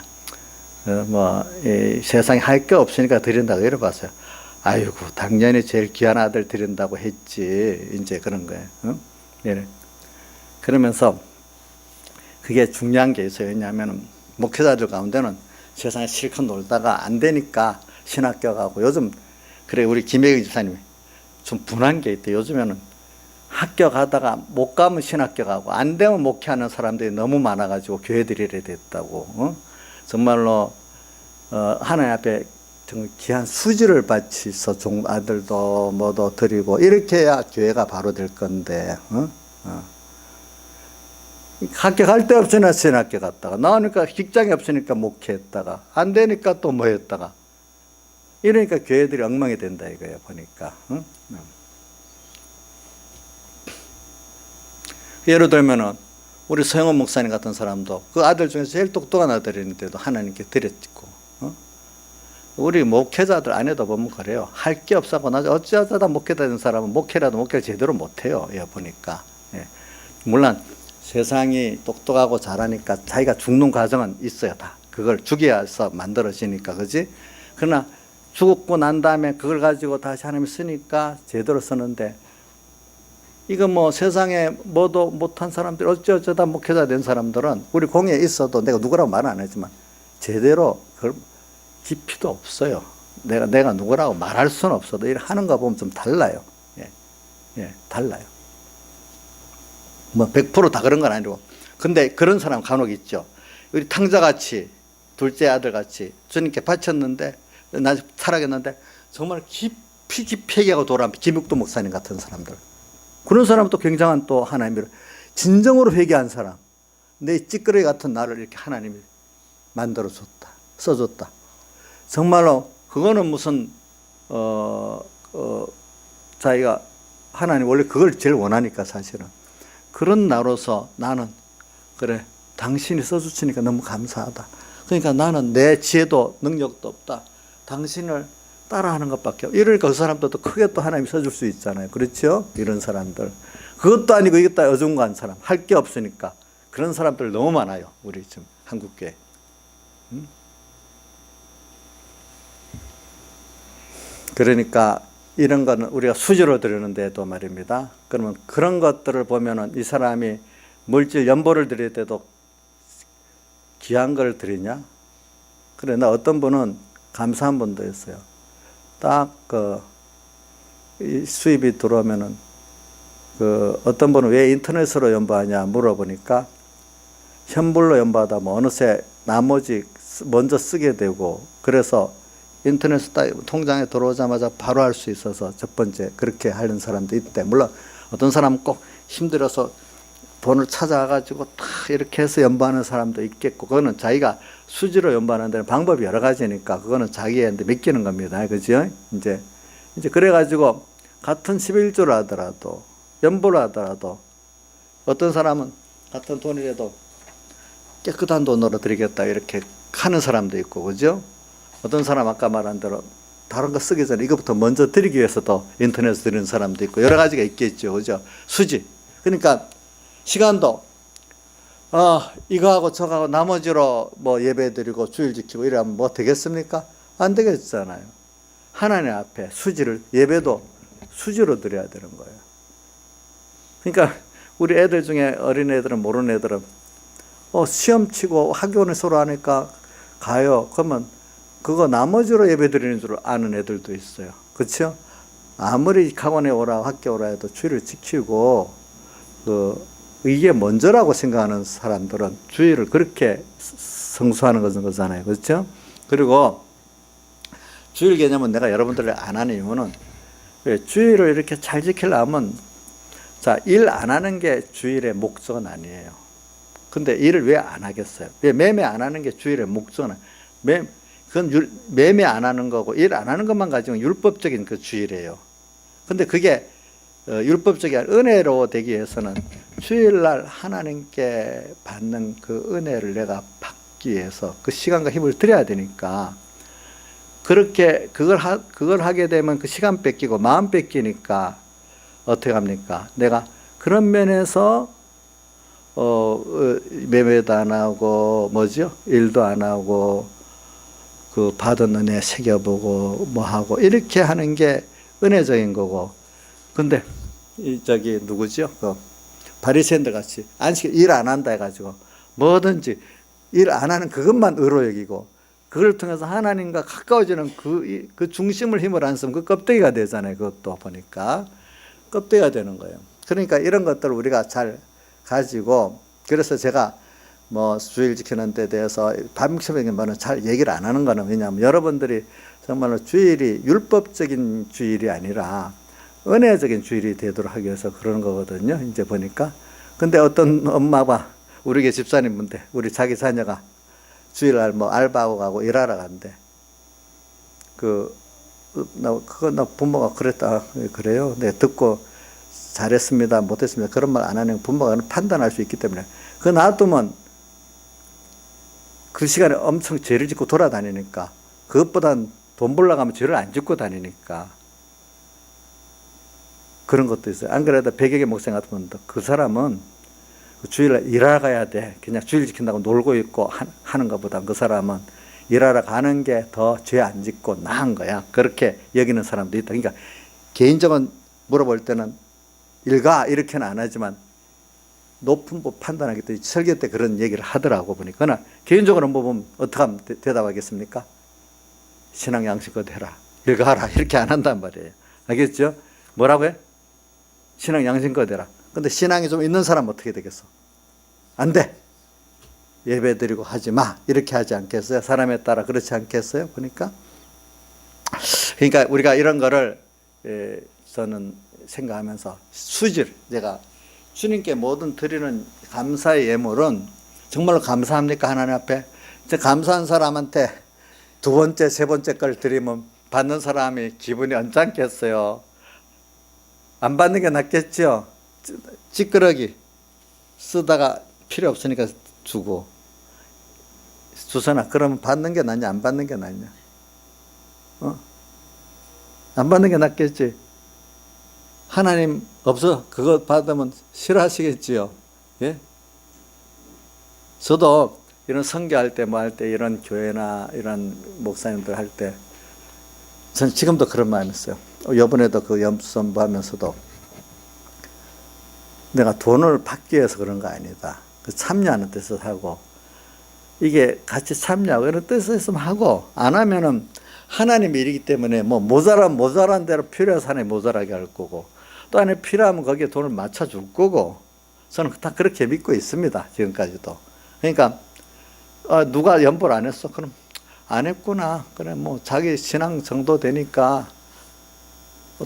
세상에 할 게 없으니까 드린다고 이래봤어요. 아이고 당연히 제일 귀한 아들 드린다고 했지. 이제 그런 거예요. 예. 그러면서 그게 중요한 게 있어요. 왜냐하면 목회자들 가운데는 세상에 실컷 놀다가 안 되니까 신학교 가고 요즘 그래 우리 김혜경 집사님이 좀 분한 게 있대. 요즘에는 학교 가다가 못 가면 신학교 가고 안 되면 목회하는 사람들이 너무 많아가지고 교회들이 이래 됐다고. 정말로 하나님 앞에 정말 귀한 수지를 바치서 아들도 뭐도 드리고 이렇게 해야 교회가 바로 될 건데 학교 갈 데 없으나 신학교 갔다가 나오니까 직장이 없으니까 목회했다가 안 되니까 또 뭐 했다가 이러니까 교회들이 엉망이 된다 이거예요 보니까. 예를 들면은 우리 서영원 목사님 같은 사람도 그 아들 중에서 제일 똑똑한 아들인데도 하나님께 드렸고, 우리 목회자들 안에도 보면 그래요. 할 게 없어고 나중에 어찌하다 목회자 된 사람은 목회를 제대로 못해요. 예, 보니까. 예. 물론 세상이 똑똑하고 잘하니까 자기가 죽는 과정은 있어요. 다 그걸 죽여야 해서 만들어지니까, 그지? 그러나 죽고 난 다음에 그걸 가지고 다시 하나님이 쓰니까 제대로 쓰는데, 이거 뭐 세상에 뭐도 못한 사람들 어쩌다 목회자 된 사람들은 우리 공예에 있어도 내가 누구라고 말은 안 하지만 제대로 그걸 깊이도 없어요. 내가 누구라고 말할 수는 없어도 일 하는 거 보면 좀 달라요. 예, 달라요. 뭐 100% 다 그런 건 아니고. 근데 그런 사람 간혹 있죠. 우리 탕자같이 둘째 아들같이 주님께 바쳤는데 나중에 타락했는데 정말 깊이 회개하고 돌아온 김육도 목사님 같은 사람들. 그런 사람은 또 굉장한 또 하나님을 진정으로 회개한 사람. 내 찌끄러기 같은 나를 이렇게 하나님이 만들어줬다. 써줬다. 정말로 그거는 무슨 자기가 하나님 원래 그걸 제일 원하니까 사실은. 그런 나로서 나는 그래 당신이 써주시니까 너무 감사하다. 그러니까 나는 내 지혜도 능력도 없다. 당신을 따라하는 것밖에 없다. 이러니까 그 사람도 또 크게 또 하나님이 써줄 수 있잖아요. 그렇죠? 이런 사람들. 그것도 아니고 이것도 어중간 사람. 할 게 없으니까. 그런 사람들 너무 많아요. 우리 지금 한국교회. 그러니까 이런 거는 우리가 수지로 드리는데도 말입니다. 그러면 그런 것들을 보면은 이 사람이 물질 연보를 드릴 때도 귀한 걸 드리냐? 그러나 어떤 분은 감사한 분도 있어요. 딱 수입이 들어오면은 어떤 분은 왜 인터넷으로 연보하냐 물어보니까 현물로 연보하다 뭐 어느새 나머지 먼저 쓰게 되고 그래서 인터넷 통장에 들어오자마자 바로 할 수 있어서 첫 번째 그렇게 하는 사람도 있대. 물론 어떤 사람은 꼭 힘들어서 돈을 찾아가지고 다 이렇게 해서 연보하는 사람도 있겠고, 그거는 자기가 수지로 연보하는 데는 방법이 여러 가지니까 그거는 자기한테 맡기는 겁니다. 그죠? 이제 그래가지고 같은 11조를 하더라도, 연보를 하더라도, 어떤 사람은 같은 돈이라도 깨끗한 돈으로 드리겠다 이렇게 하는 사람도 있고, 그죠? 어떤 사람 아까 말한 대로 다른 거 쓰기 전에 이것부터 먼저 드리기 위해서도 인터넷에 드리는 사람도 있고, 여러 가지가 있겠죠. 그죠? 수지. 그러니까 시간도 이거하고 저거하고 나머지로 뭐 예배 드리고 주일 지키고 이러면 뭐 되겠습니까? 안 되겠잖아요. 하나님 앞에 수지를, 예배도 수지로 드려야 되는 거예요. 그러니까 우리 애들 중에 어린 애들은, 모르는 애들은 시험 치고 학교는 서로 하니까 가요. 그러면 그거 나머지로 예배 드리는 줄 아는 애들도 있어요. 그렇죠? 아무리 학원에 오라 학교 오라 해도 주일을 지키고 이게 먼저라고 생각하는 사람들은 주일을 그렇게 성수하는 것은 거잖아요. 그렇죠? 그리고 주일 개념은 내가 여러분들을 안 하는 이유는, 주일을 이렇게 잘 지키려면, 자, 일 안 하는 게 주일의 목적은 아니에요. 근데 일을 왜 안 하겠어요? 왜 매매 안 하는 게 주일의 목적은 아니에요. 그건 매매 안 하는 거고, 일 안 하는 것만 가지고 율법적인 그 주일이에요. 근데 그게 율법적인 은혜로 되기 위해서는 주일날 하나님께 받는 그 은혜를 내가 받기 위해서 그 시간과 힘을 들여야 되니까, 그렇게 그걸 하게 되면 그 시간 뺏기고 마음 뺏기니까 어떻게 합니까? 내가 그런 면에서 매매도 안 하고 뭐죠? 일도 안 하고 그 받은 은혜 새겨보고 뭐 하고 이렇게 하는 게 은혜적인 거고. 근데 누구죠? 그 바리새인들 같이 안식 일 안 한다 해가지고 뭐든지 일 안 하는 그것만 의로 여기고, 그걸 통해서 하나님과 가까워지는 그 중심을 힘을 안 쓰면 그 껍데기가 되잖아요. 그것도 보니까 껍데기가 되는 거예요. 그러니까 이런 것들을 우리가 잘 가지고, 그래서 제가 뭐 주일 지키는 데 대해서 반복적인 거는 잘 얘기를 안 하는 거는, 왜냐하면 여러분들이 정말로 주일이 율법적인 주일이 아니라 은혜적인 주일이 되도록 하기 위해서 그러는 거거든요. 이제 보니까. 근데 어떤 엄마가, 우리 집사님인데 우리 자기 자녀가 주일날 뭐 알바하고 가고 일하러 간대. 나 부모가 그랬다. 그래요? 네, 듣고 잘했습니다, 못했습니다, 그런 말 안 하는 부모가 판단할 수 있기 때문에, 그거 놔두면 그 시간에 엄청 죄를 짓고 돌아다니니까, 그것보단 돈 벌러 가면 죄를 안 짓고 다니니까 그런 것도 있어요. 안 그래도 백약의 목사 같으면 그 사람은 주일날 일하러 가야 돼. 그냥 주일 지킨다고 놀고 있고 하는 것보다 그 사람은 일하러 가는 게 더 죄 안 짓고 나은 거야. 그렇게 여기는 사람도 있다. 그러니까 개인적인 물어볼 때는 일가 이렇게는 안 하지만 높은 법 판단하기 때문에 설교 때 그런 얘기를 하더라고 보니까. 그러나 개인적으로 보면 어떻게 하면 대답하겠습니까? 신앙 양식껏 해라, 일가하라, 이렇게 안 한단 말이에요. 알겠죠? 뭐라고 해? 신앙 양식껏 해라. 근데 신앙이 좀 있는 사람은 어떻게 되겠어? 안 돼, 예배 드리고 하지 마, 이렇게 하지 않겠어요? 사람에 따라 그렇지 않겠어요? 보니까. 그러니까 우리가 이런 거를 저는 생각하면서 수질, 제가 주님께 모든 드리는 감사의 예물은 정말로 감사합니까? 하나님 앞에 감사한 사람한테 두 번째, 세 번째 걸 드리면 받는 사람이 기분이 언짢겠어요? 안 받는 게 낫겠죠? 찌끄러기 쓰다가 필요 없으니까 주고, 주선아, 그러면 받는 게 낫냐, 안 받는 게 낫냐? 안 받는 게 낫겠지? 하나님 없어, 그거 받으면 싫어하시겠지요? 예? 저도 이런 선교할 때, 뭐 할 때, 이런 교회나 이런 목사님들 할 때, 전 지금도 그런 마음이 있어요. 이번에도 그 염수선부 하면서도 내가 돈을 받기 위해서 그런 거 아니다. 그 참여하는 뜻에서 하고, 이게 같이 참여하고 이런 뜻에서 있으면 하고, 안 하면은 하나님의 일이기 때문에 뭐 모자란 대로 필요해서 하나님 모자라게 할 거고, 또 안에 필요하면 거기에 돈을 맞춰줄 거고, 저는 다 그렇게 믿고 있습니다. 지금까지도. 그러니까 누가 연보를 안 했어? 그럼 안 했구나. 그래, 뭐 자기 신앙 정도 되니까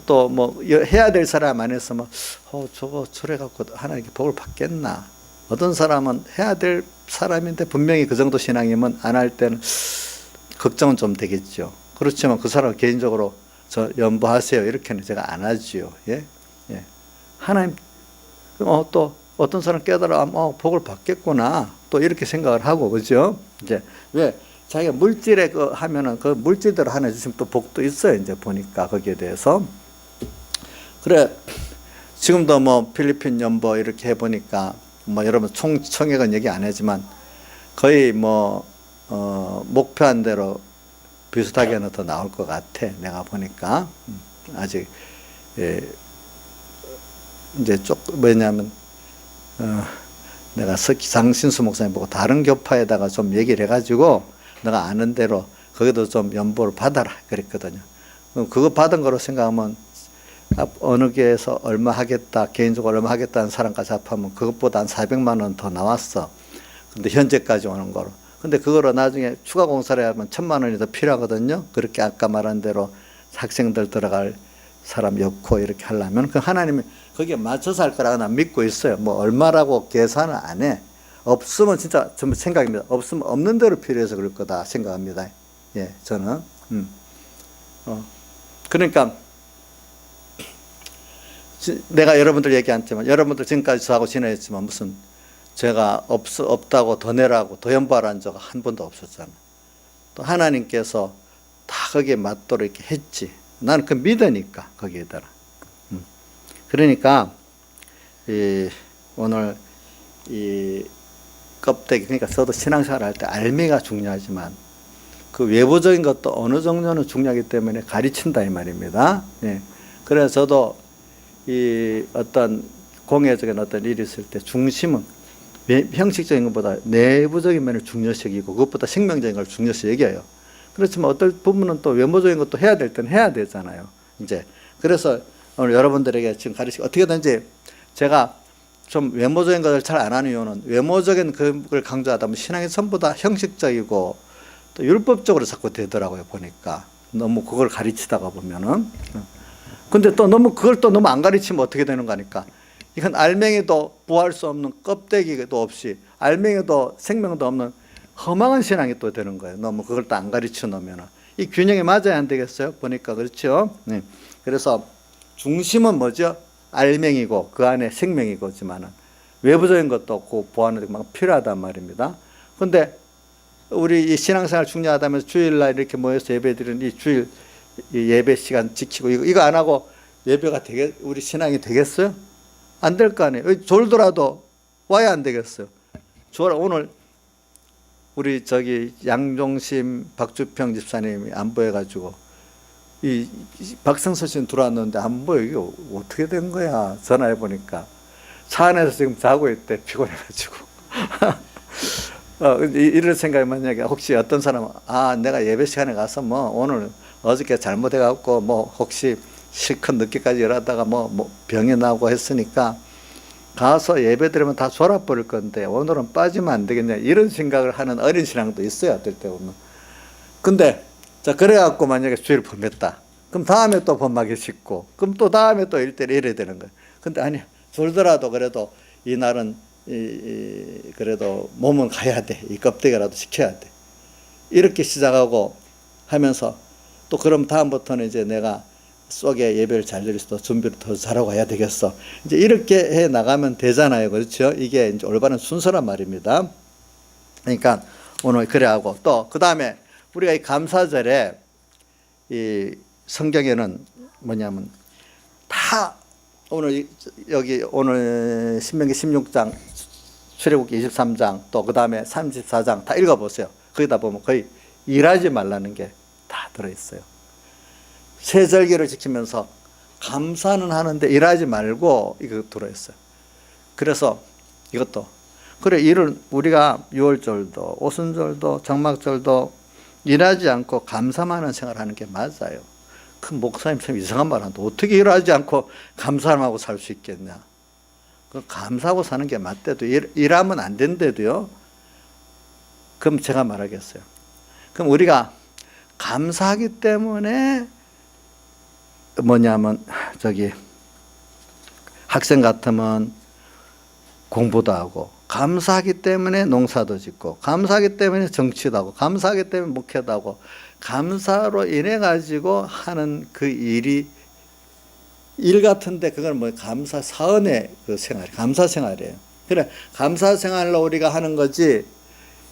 또 뭐 해야 될 사람 안에서 뭐 저거 저래 갖고 하나님께 복을 받겠나. 어떤 사람은 해야 될 사람인데 분명히 그 정도 신앙이면 안 할 때는 걱정은 좀 되겠죠. 그렇지만 그 사람 개인적으로 저 연보하세요 이렇게는 제가 안 하지요. 예, 예. 하나님 또 어떤 사람 깨달아 복을 받겠구나 또 이렇게 생각을 하고 그죠? 이제 왜 자기가 물질에 그 하면은 그 물질대로 하나 주시면 또 복도 있어요. 이제 보니까 거기에 대해서 그래 지금도 뭐 필리핀 연보 이렇게 해보니까 뭐 여러분 총액은 얘기 안 하지만 거의 뭐 목표한 대로 비슷하게는 더 나올 것 같아. 내가 보니까 아직 이제 왜냐하면 내가 장신수 목사님 보고 다른 교파에다가 좀 얘기를 해가지고 내가 아는 대로 거기도 좀 연보를 받아라 그랬거든요. 그거 받은 거로 생각하면 어느 교회에서 얼마 하겠다 개인적으로 얼마 하겠다는 사람까지 합하면 그것보다 한 400만 원 더 나왔어. 근데 현재까지 오는 거로. 근데 그거로 나중에 추가 공사를 하면 1000만 원이 더 필요하거든요. 그렇게 아까 말한 대로 학생들 들어갈 사람 엮고 이렇게 하려면 그 하나님이 거기에 맞춰서 할 거라고 난 믿고 있어요. 뭐 얼마라고 계산을 안 해. 없으면 진짜 전부 생각입니다. 없으면 없는 대로 필요해서 그럴 거다 생각합니다. 예, 저는. 그러니까 내가 여러분들 얘기했지만 여러분들 지금까지 저하고 지내했지만 무슨 제가 없다고 더 내라고 더 연보하라는 적 한 번도 없었잖아. 또 하나님께서 다 거기에 맞도록 이렇게 했지. 나는 그 믿으니까 거기에다가. 그러니까 오늘 이 껍데기 그러니까 저도 신앙생활 할 때 알미가 중요하지만 그 외부적인 것도 어느 정도는 중요하기 때문에 가르친다 이 말입니다. 예. 그래서 저도 이 어떤 공예적인 어떤 일이 있을 때 중심은 형식적인 것보다 내부적인 면을 중요시 여기고 그것보다 생명적인 걸 중요시 여겨요. 그렇지만 어떤 부분은 또 외모적인 것도 해야 될 때는 해야 되잖아요. 이제 그래서 오늘 여러분들에게 지금 가르치고 어떻게든지 제가 좀 외모적인 것을 잘 안 하는 이유는 외모적인 그걸 강조하다 보면 신앙이 전부 다 형식적이고 또 율법적으로 자꾸 되더라고요. 보니까 너무 그걸 가르치다가 보면은 근데 또 너무 그걸 또 너무 안 가르치면 어떻게 되는 거니까 이건 알맹이도 부할 수 없는 껍데기도 없이 알맹이도 생명도 없는 허망한 신앙이 또 되는 거예요. 너무 그걸 또 안 가르쳐 놓으면 이 균형이 맞아야 안 되겠어요? 보니까 그렇죠. 네. 그래서 중심은 뭐죠? 알맹이고 그 안에 생명이고지만은 외부적인 것도 없고 보완이 필요하단 말입니다. 그런데 우리 이 신앙생활 중요하다면서 주일날 이렇게 모여서 예배드리는 이 주일 예배 시간 지키고 이거 안 하고 예배가 우리 신앙이 되겠어요? 안 될 거 아니에요. 졸더라도 와야 안 되겠어요. 오늘 우리 양종심 박주평 집사님이 안 보여가지고 이 박성서 씨는 들어왔는데 안 보여. 이게 어떻게 된 거야? 전화해 보니까 차 안에서 지금 자고 있대. 피곤해가지고. 이런 생각이 만약에 혹시 어떤 사람은 내가 예배 시간에 가서 뭐 오늘 어저께 잘못해갖고 뭐 혹시 실컷 늦게까지 일하다가 뭐 병이 나고 했으니까 가서 예배 드리면 다 졸아버릴 건데 오늘은 빠지면 안 되겠냐 이런 생각을 하는 어린 신앙도 있어요. 어떨 때 보면. 근데 자 그래갖고 만약에 주일 범했다. 그럼 다음에 또 범하기 쉽고 그럼 또 다음에 또 이래야 되는 거예요. 근데 아니 졸더라도 그래도 이날은 그래도 몸은 가야 돼. 이 껍데기라도 지켜야 돼. 이렇게 시작하고 하면서 또 그럼 다음부터는 이제 내가 속에 예배를 잘 드릴 수 있도록 준비를 더 잘하고 가야 되겠어. 이제 이렇게 해 나가면 되잖아요. 그렇죠? 이게 이제 올바른 순서란 말입니다. 그러니까 오늘 그래 하고 또 그 다음에 우리가 이 감사절에 이 성경에는 뭐냐면 다 오늘 오늘 신명기 16장 출애굽기 23장 또 그 다음에 34장 다 읽어보세요. 거기다 보면 거의 일하지 말라는 게 다 들어있어요. 세절기를 지키면서 감사는 하는데 일하지 말고 이거 들어있어요. 그래서 이것도 그래 일을 우리가 유월절도 오순절도 장막절도 일하지 않고 감사만 하는 생활하는 게 맞아요. 그 목사님 참 이상한 말 하는데 어떻게 일하지 않고 감사하고 살 수 있겠냐. 그 감사하고 사는 게 맞대도 일하면 안 된대도요. 그럼 제가 말하겠어요. 그럼 우리가 감사하기 때문에 뭐냐면 저기 학생 같으면 공부도 하고, 감사하기 때문에 농사도 짓고, 감사하기 때문에 정치도 하고, 감사하기 때문에 목회도 하고, 감사로 인해 가지고 하는 그 일이 일 같은데 그건 뭐 감사 사은의 그 생활, 감사 생활이에요. 그래, 감사 생활로 우리가 하는 거지,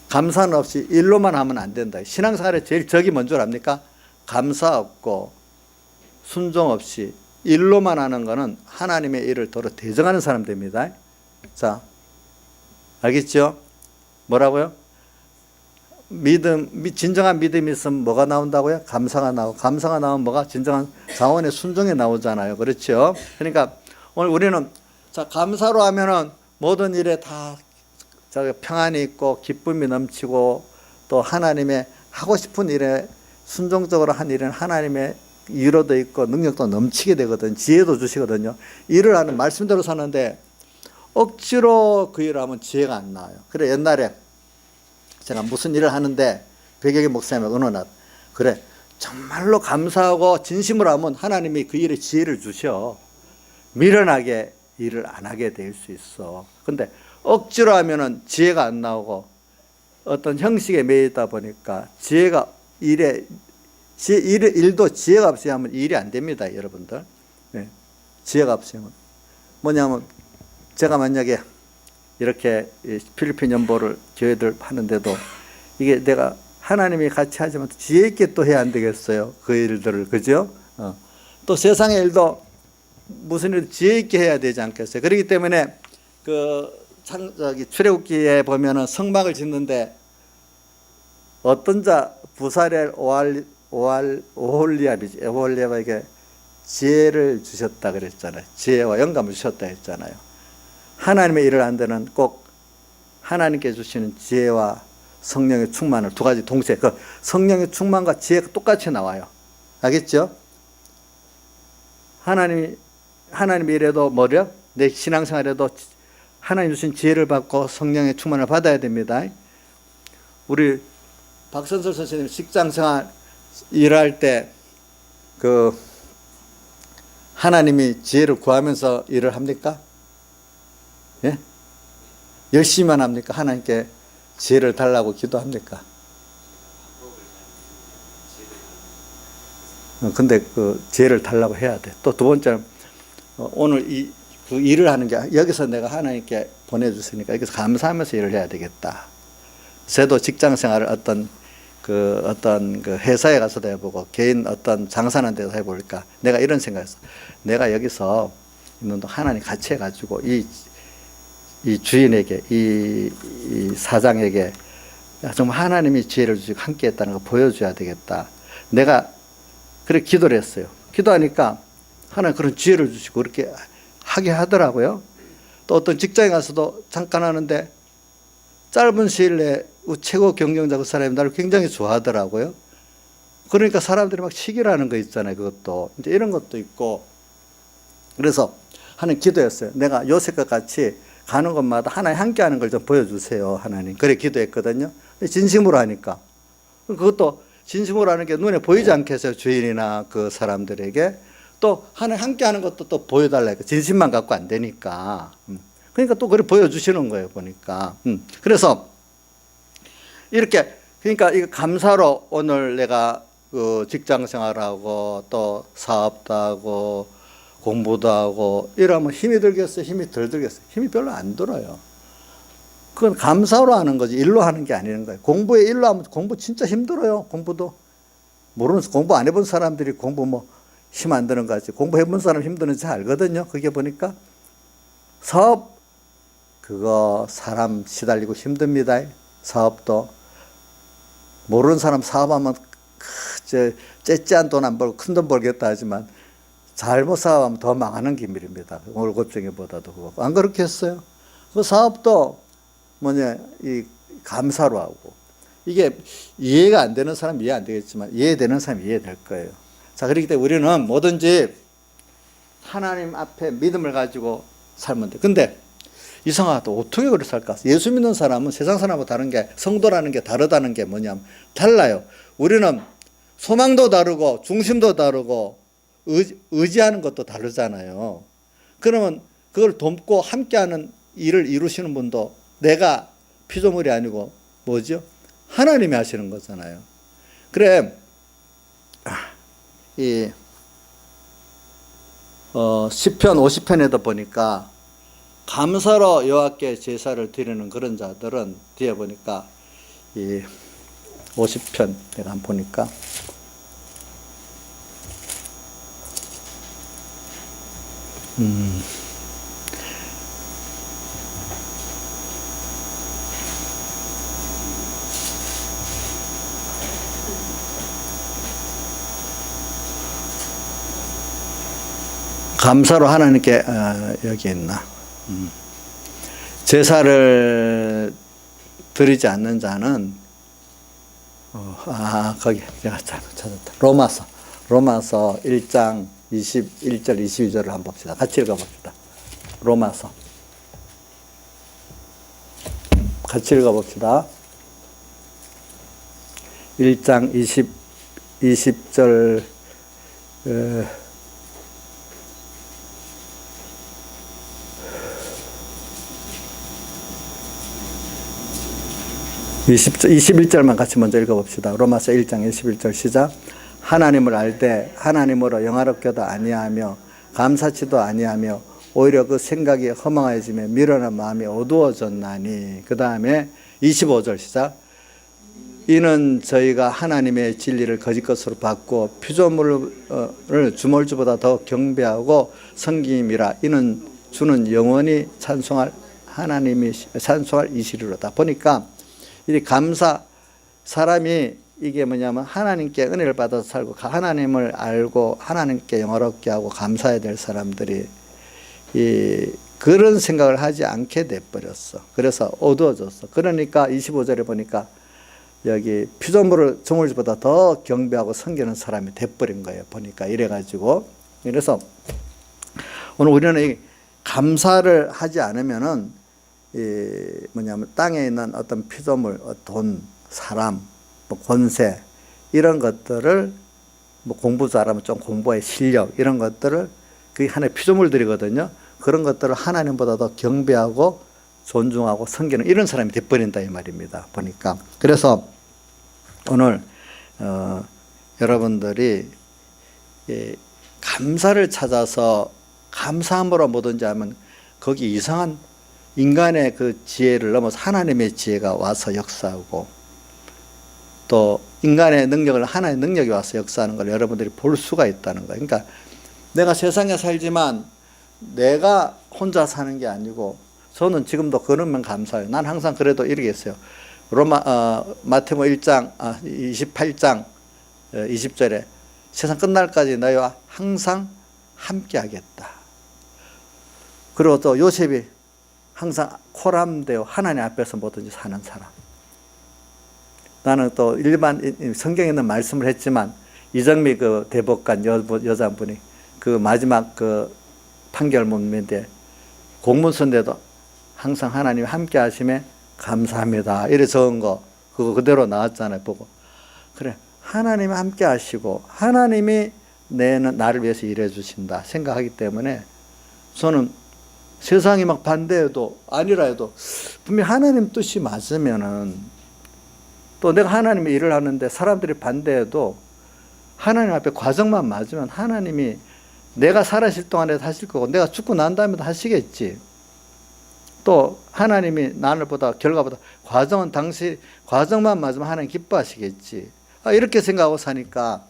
감사는 없이 일로만 하면 안 된다. 신앙생활에 제일 적이 뭔 줄 압니까? 감사 없고 순종 없이 일로만 하는 거는 하나님의 일을 도로 대적하는 사람 됩니다. 자, 알겠죠? 뭐라고요? 진정한 믿음이 있으면 뭐가 나온다고요? 감사가 나오고, 감사가 나오면 뭐가? 진정한 자원의 순종이 나오잖아요. 그렇죠? 그러니까 오늘 우리는 자, 감사로 하면은 모든 일에 다 평안이 있고 기쁨이 넘치고, 또 하나님의 하고 싶은 일에 순종적으로 한 일은 하나님의 위로도 있고 능력도 넘치게 되거든. 지혜도 주시거든요. 일을 하는 말씀대로 사는데 억지로 그 일을 하면 지혜가 안 나와요. 그래, 옛날에 제가 무슨 일을 하는데 백여기 목사님이 의논하다. 그래, 정말로 감사하고 진심으로 하면 하나님이 그 일에 지혜를 주셔. 미련하게 일을 안 하게 될 수 있어. 근데 억지로 하면은 지혜가 안 나오고 어떤 형식에 매이다 보니까 지혜가 일도 지혜가 없이 하면 일이 안 됩니다, 여러분들. 네. 지혜가 없으면 뭐냐면, 제가 만약에 이렇게 필리핀 연보를 교회들 하는데도 이게 내가 하나님이 같이 하지만 지혜 있게 또 해야 안 되겠어요, 그 일들을. 그죠? 또 세상의 일도 무슨 일 지혜 있게 해야 되지 않겠어요? 그렇기 때문에 출애굽기에 보면은 성막을 짓는데 어떤 자 부사렐 오홀리압에게 지혜를 주셨다 그랬잖아요. 지혜와 영감을 주셨다 했잖아요. 하나님의 일을 한 데는 꼭 하나님께 주시는 지혜와 성령의 충만을 두 가지 동시에, 그 성령의 충만과 지혜가 똑같이 나와요. 알겠죠? 하나님의 일에도 뭐려? 내 신앙생활에도 하나님 주신 지혜를 받고 성령의 충만을 받아야 됩니다. 우리 박선설 선생님 직장생활 일할 때 하나님이 지혜를 구하면서 일을 합니까? 예? 열심히만 합니까? 하나님께 지혜를 달라고 기도합니까? 근데 그 지혜를 달라고 해야 돼. 또 두 번째는 오늘 그 일을 하는 게 여기서 내가 하나님께 보내주시니까 여기서 감사하면서 일을 해야 되겠다. 저도 직장 생활을 어떤 회사에 가서도 해보고 개인 어떤 장사하는 데서 해보니까 내가 이런 생각했어. 내가 여기서 하나님 같이 해가지고 이 주인에게, 이 사장에게 정말 하나님이 지혜를 주시고 함께 했다는 걸 보여줘야 되겠다. 내가 그렇게 기도를 했어요. 기도하니까 하나님 그런 지혜를 주시고 그렇게 하게 하더라고요. 또 어떤 직장에 가서도 잠깐 하는데 짧은 시일 내에 최고 경영자 그 사람이 나를 굉장히 좋아하더라고요. 그러니까 사람들이 막 시기를 하는 거 있잖아요. 그것도 이제 이런 것도 있고, 그래서 하나님 기도했어요. 내가 요셉과 같이 가는 곳마다 하나님 함께 하는 걸 좀 보여주세요, 하나님. 그래 기도했거든요. 진심으로 하니까. 그것도 진심으로 하는 게 눈에 보이지 않겠어요, 주인이나 그 사람들에게. 또 하나님 함께 하는 것도 또 보여달라니까. 진심만 갖고 안 되니까. 그러니까 또 그걸 보여주시는 거예요, 보니까. 그래서 이렇게, 그러니까 이거 감사로 오늘 내가 그 직장 생활하고 또 사업도 하고 공부도 하고 이러면 힘이 들겠어요? 힘이 덜 들겠어요? 힘이 별로 안 들어요. 그건 감사로 하는 거지 일로 하는 게 아니는 거예요. 공부에 일로 하면 공부 진짜 힘들어요. 공부도 공부 안 해본 사람들이 공부 힘 안 드는 거 같지. 공부해본 사람 힘드는지 알거든요. 그게 보니까 사업 그거 사람 시달리고 힘듭니다. 사업도 모르는 사람 사업하면 째째한 돈 안 벌고 큰 돈 벌겠다 하지만 잘못 사업하면 더 망하는 기밀입니다. 월급쟁이보다도 그렇고. 안 그렇게 했어요? 그 사업도 이 감사로 하고, 이게 이해가 안 되는 사람 이해 안 되겠지만 이해되는 사람 이해될 거예요. 자, 그렇기 때문에 우리는 뭐든지 하나님 앞에 믿음을 가지고 살면 돼. 근데 이상하다. 어떻게 그렇게 살까? 예수 믿는 사람은 세상 사람하고 다른 게, 성도라는 게 다르다는 게 뭐냐면 달라요. 우리는 소망도 다르고 중심도 다르고 의지하는 것도 다르잖아요. 그러면 그걸 돕고 함께하는 일을 이루시는 분도 내가 피조물이 아니고 뭐죠? 하나님이 하시는 거잖아요. 그래, 시편 50편에도 보니까 감사로 여호와께 제사를 드리는 그런 자들은 뒤에 보니까 이 50편 내가 한번 보니까 감사로 하나님께 여기 있나 제사를 드리지 않는 자는 거기 내가 잘못 찾았다. 로마서 1장 21절 22절을 한번 봅시다. 같이 읽어봅시다. 로마서 같이 읽어봅시다. 1장 20절 21절만 같이 먼저 읽어봅시다. 로마서 1장 21절 시작. 하나님을 알되 하나님으로 영화롭게도 아니하며 감사치도 아니하며 오히려 그 생각이 허망해지며 미련한 마음이 어두워졌나니. 그 다음에 25절 시작. 이는 저희가 하나님의 진리를 거짓 것으로 받고 피조물을 주물주보다 더 경배하고 섬김이라. 이는 주는 영원히 찬송할 이시리로다. 보니까 이 감사, 사람이 이게 뭐냐면 하나님께 은혜를 받아서 살고 하나님을 알고 하나님께 영화롭게 하고 감사해야 될 사람들이 그런 생각을 하지 않게 돼버렸어. 그래서 어두워졌어. 그러니까 25절에 보니까 여기 피조물을 정월보다 더 경배하고 섬기는 사람이 돼버린 거예요. 보니까 이래가지고. 그래서 오늘 우리는 이 감사를 하지 않으면은 뭐냐면 땅에 있는 어떤 피조물, 돈, 사람, 뭐 권세 이런 것들을 뭐 공부 잘하면 좀 공부의 실력 이런 것들을 그게 하나의 피조물들이거든요. 그런 것들을 하나님보다 더 경배하고 존중하고 섬기는 이런 사람이 돼버린다 이 말입니다. 보니까 그래서 오늘 여러분들이 감사를 찾아서 감사함으로 뭐든지 하면 거기 이상한 인간의 그 지혜를 넘어서 하나님의 지혜가 와서 역사하고 또 인간의 능력을 하나의 능력이 와서 역사하는 걸 여러분들이 볼 수가 있다는 거예요. 그러니까 내가 세상에 살지만 내가 혼자 사는 게 아니고 저는 지금도 그러면 감사해요. 난 항상 그래도 이러겠어요. 마태복음 1장 28장 20절에 세상 끝날까지 너희와 항상 함께 하겠다. 그리고 또 요셉이 항상 코람되어 하나님 앞에서 뭐든지 사는 사람. 나는 또 일반 성경에 있는 말씀을 했지만 이정미 그 대법관 여자분이 그 마지막 그 판결문인데 공문서인데도 항상 하나님 함께 하심에 감사합니다. 이래 적은 거 그거 그대로 나왔잖아요. 보고 그래 하나님이 함께 하시고 하나님이 나를 위해서 일해 주신다 생각하기 때문에 저는 세상이 막 반대해도 아니라 해도 분명히 하나님 뜻이 맞으면은 또 내가 하나님의 일을 하는데 사람들이 반대해도 하나님 앞에 과정만 맞으면 하나님이 내가 살아있을 동안에도 하실 거고 내가 죽고 난 다음에도 하시겠지. 또 하나님이 나를보다 결과보다 과정만 맞으면 하나님 기뻐하시겠지. 이렇게 생각하고 사니까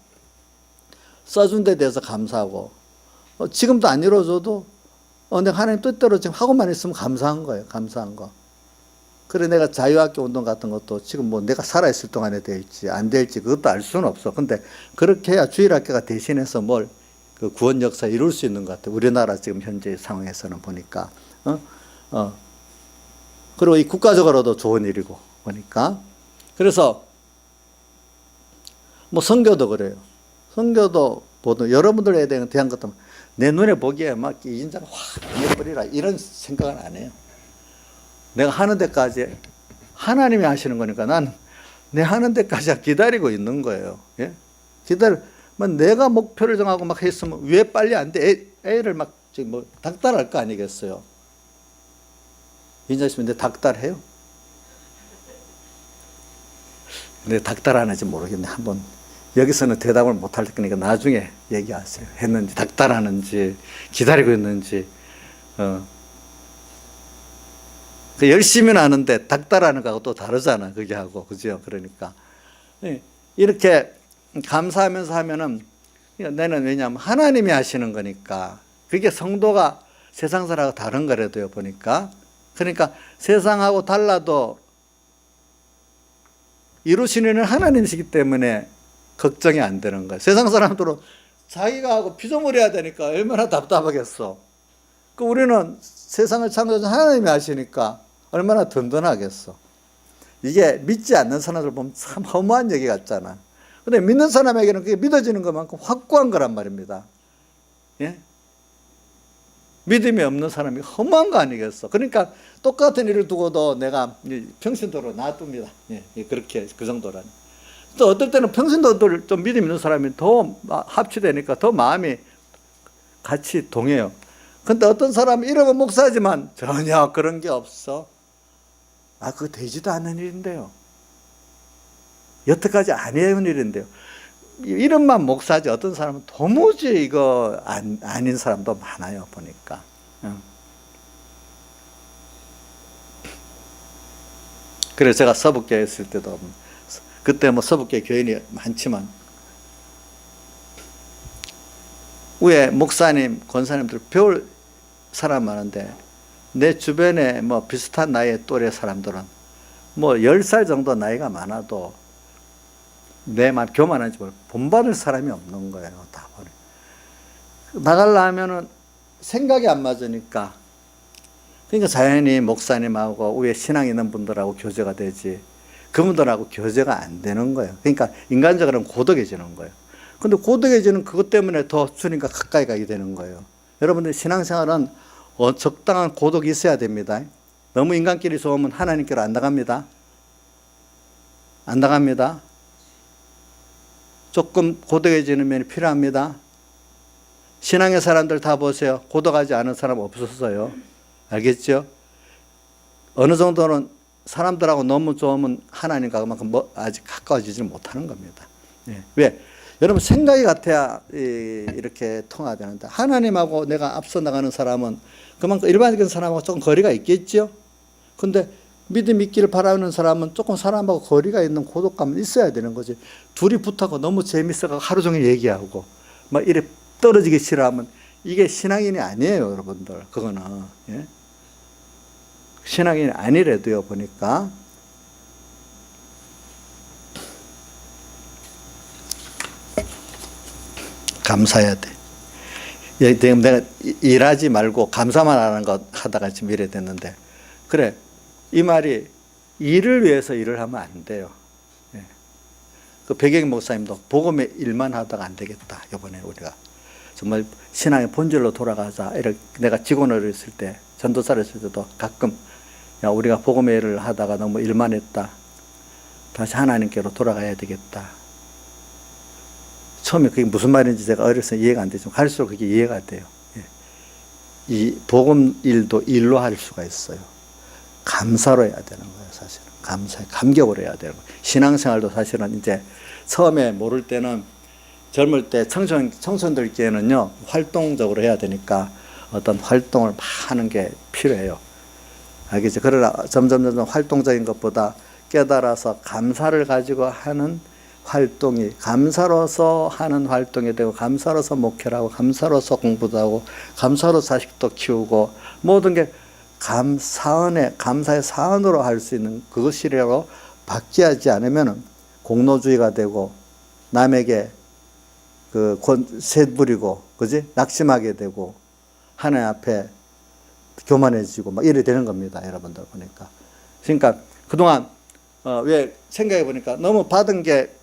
써준 데 대해서 감사하고 지금도 안 이루어져도 내가 하나님 뜻대로 지금 하고만 있으면 감사한 거예요. 감사한 거. 그래 내가 자유학교 운동 같은 것도 지금 뭐 내가 살아있을 동안에 될지 안 될지 그것도 알 수는 없어. 근데 그렇게 해야 주일학교가 대신해서 그 구원 역사 이룰 수 있는 것 같아요. 우리나라 지금 현재 상황에서는 보니까. 그리고 이 국가적으로도 좋은 일이고 보니까. 그래서 뭐 선교도 그래요. 선교도 보통 여러분들에 대한 것도 내 눈에 보기에 막 이 인자가 확 변해버리라 이런 생각은 안 해요. 내가 하는 데까지 하나님이 하시는 거니까 난 내 하는 데까지 기다리고 있는 거예요. 예? 뭐 내가 목표를 정하고 막 했으면 왜 빨리 안 돼? 애를 막 뭐 닥달할 거 아니겠어요? 인자 씨는 닥달해요? 근데 닥달 안 하지 모르겠네. 한번 여기서는 대답을 못 할 거니까 나중에 얘기하세요. 했는지 닥달하는지 기다리고 있는지. 그 열심히는 하는데 닥달하는 거하고 또 다르잖아. 그게 하고 그죠? 그러니까 이렇게 감사하면서 하면은 내는 왜냐하면 하나님이 하시는 거니까 그게 성도가 세상 사람하고 다른 거라도요 보니까. 그러니까 세상하고 달라도 이루시는 일은 하나님이시기 때문에 걱정이 안 되는 거예요. 세상 사람들은 자기가 하고 피조물해야 되니까 얼마나 답답하겠어. 그 우리는 세상을 창조하신 하나님이 하시니까 얼마나 든든하겠어. 이게 믿지 않는 사람들 보면 참 허무한 얘기 같잖아. 근데 믿는 사람에게는 그게 믿어지는 것만큼 확고한 거란 말입니다. 예? 믿음이 없는 사람이 허무한 거 아니겠어. 그러니까 똑같은 일을 두고도 내가 평신도로 놔둡니다. 예, 그렇게 그 정도라니. 또 어떨 때는 평신도들 좀 믿음 있는 사람이 더 합치되니까 더 마음이 같이 동해요. 근데 어떤 사람이 이름은 목사지만 전혀 그런 게 없어. 그거 되지도 않는 일인데요. 여태까지 안 해온 일인데요. 이름만 목사지 어떤 사람은 도무지 이거 아닌 사람도 많아요 보니까. 그래서 제가 서북교에 있을 때도 그때 뭐 서북교에 교인이 많지만 위에 목사님, 권사님들 배울 사람 많은데 내 주변에 뭐 비슷한 나이의 또래 사람들은 뭐 10살 정도 나이가 많아도 내 말 교만한지 모르고 본받을 사람이 없는 거예요. 다 보니. 나가려면은 생각이 안 맞으니까. 그러니까 자연히 목사님하고 위에 신앙 있는 분들하고 교제가 되지. 그분들하고 교제가 안 되는 거예요. 그러니까 인간적으로는 고독해지는 거예요. 근데 고독해지는 그것 때문에 더 주님과 가까이 가게 되는 거예요. 여러분들 신앙생활은 적당한 고독이 있어야 됩니다. 너무 인간끼리 좋으면 하나님께로 안 나갑니다. 안 나갑니다. 조금 고독해지는 면이 필요합니다. 신앙의 사람들 다 보세요. 고독하지 않은 사람 없었어요. 알겠죠? 어느 정도는 사람들하고 너무 좋으면 하나님과 그만큼 아직 가까워지지 못하는 겁니다. 예. 왜? 여러분 생각이 같아야 이렇게 통하되는데 하나님하고 내가 앞서 나가는 사람은 그만큼 일반적인 사람하고 조금 거리가 있겠죠? 근데 믿음 있기를 바라는 사람은 조금 사람하고 거리가 있는 고독감은 있어야 되는 거지. 둘이 붙어서 너무 재밌어서 하루 종일 얘기하고 막 이래 떨어지기 싫어하면 이게 신앙인이 아니에요, 여러분들. 그거는. 예? 신앙인이 아니래도요, 보니까. 감사해야 돼. 내가 일하지 말고 감사만 하는 것 하다가 지금 이래 됐는데. 그래. 이 말이 일을 위해서 일을 하면 안 돼요. 예. 그 백영 목사님도 복음의 일만 하다가 안 되겠다. 이번에 우리가 정말 신앙의 본질로 돌아가자. 이렇게 내가 직원을 했을 때, 전도사를 했을 때도 가끔 야, 우리가 복음의 일을 하다가 너무 일만 했다. 다시 하나님께로 돌아가야 되겠다. 처음에 그게 무슨 말인지 제가 어려서 이해가 안 되지만 갈수록 그게 이해가 돼요. 예. 이 복음 일도 일로 할 수가 있어요. 감사로 해야 되는 거예요, 사실은. 감격으로 해야 되는 거예요. 신앙생활도 사실은 이제 처음에 모를 때는 젊을 때 청소년들께는요, 활동적으로 해야 되니까 어떤 활동을 하는 게 필요해요. 알겠죠? 그러나 점점 활동적인 것보다 깨달아서 감사를 가지고 하는 활동이, 감사로서 하는 활동이 되고, 감사로서 목회를 하고, 감사로서 공부도 하고, 감사로 자식도 키우고, 모든 게 감사의 사안으로 할 수 있는 그것이라고 바뀌지 않으면 공로주의가 되고 남에게 새 부리고 그지 낙심하게 되고 하나님 앞에 교만해지고 막 이래 되는 겁니다. 여러분들 보니까. 그러니까 그동안 왜 생각해 보니까 너무 받은 게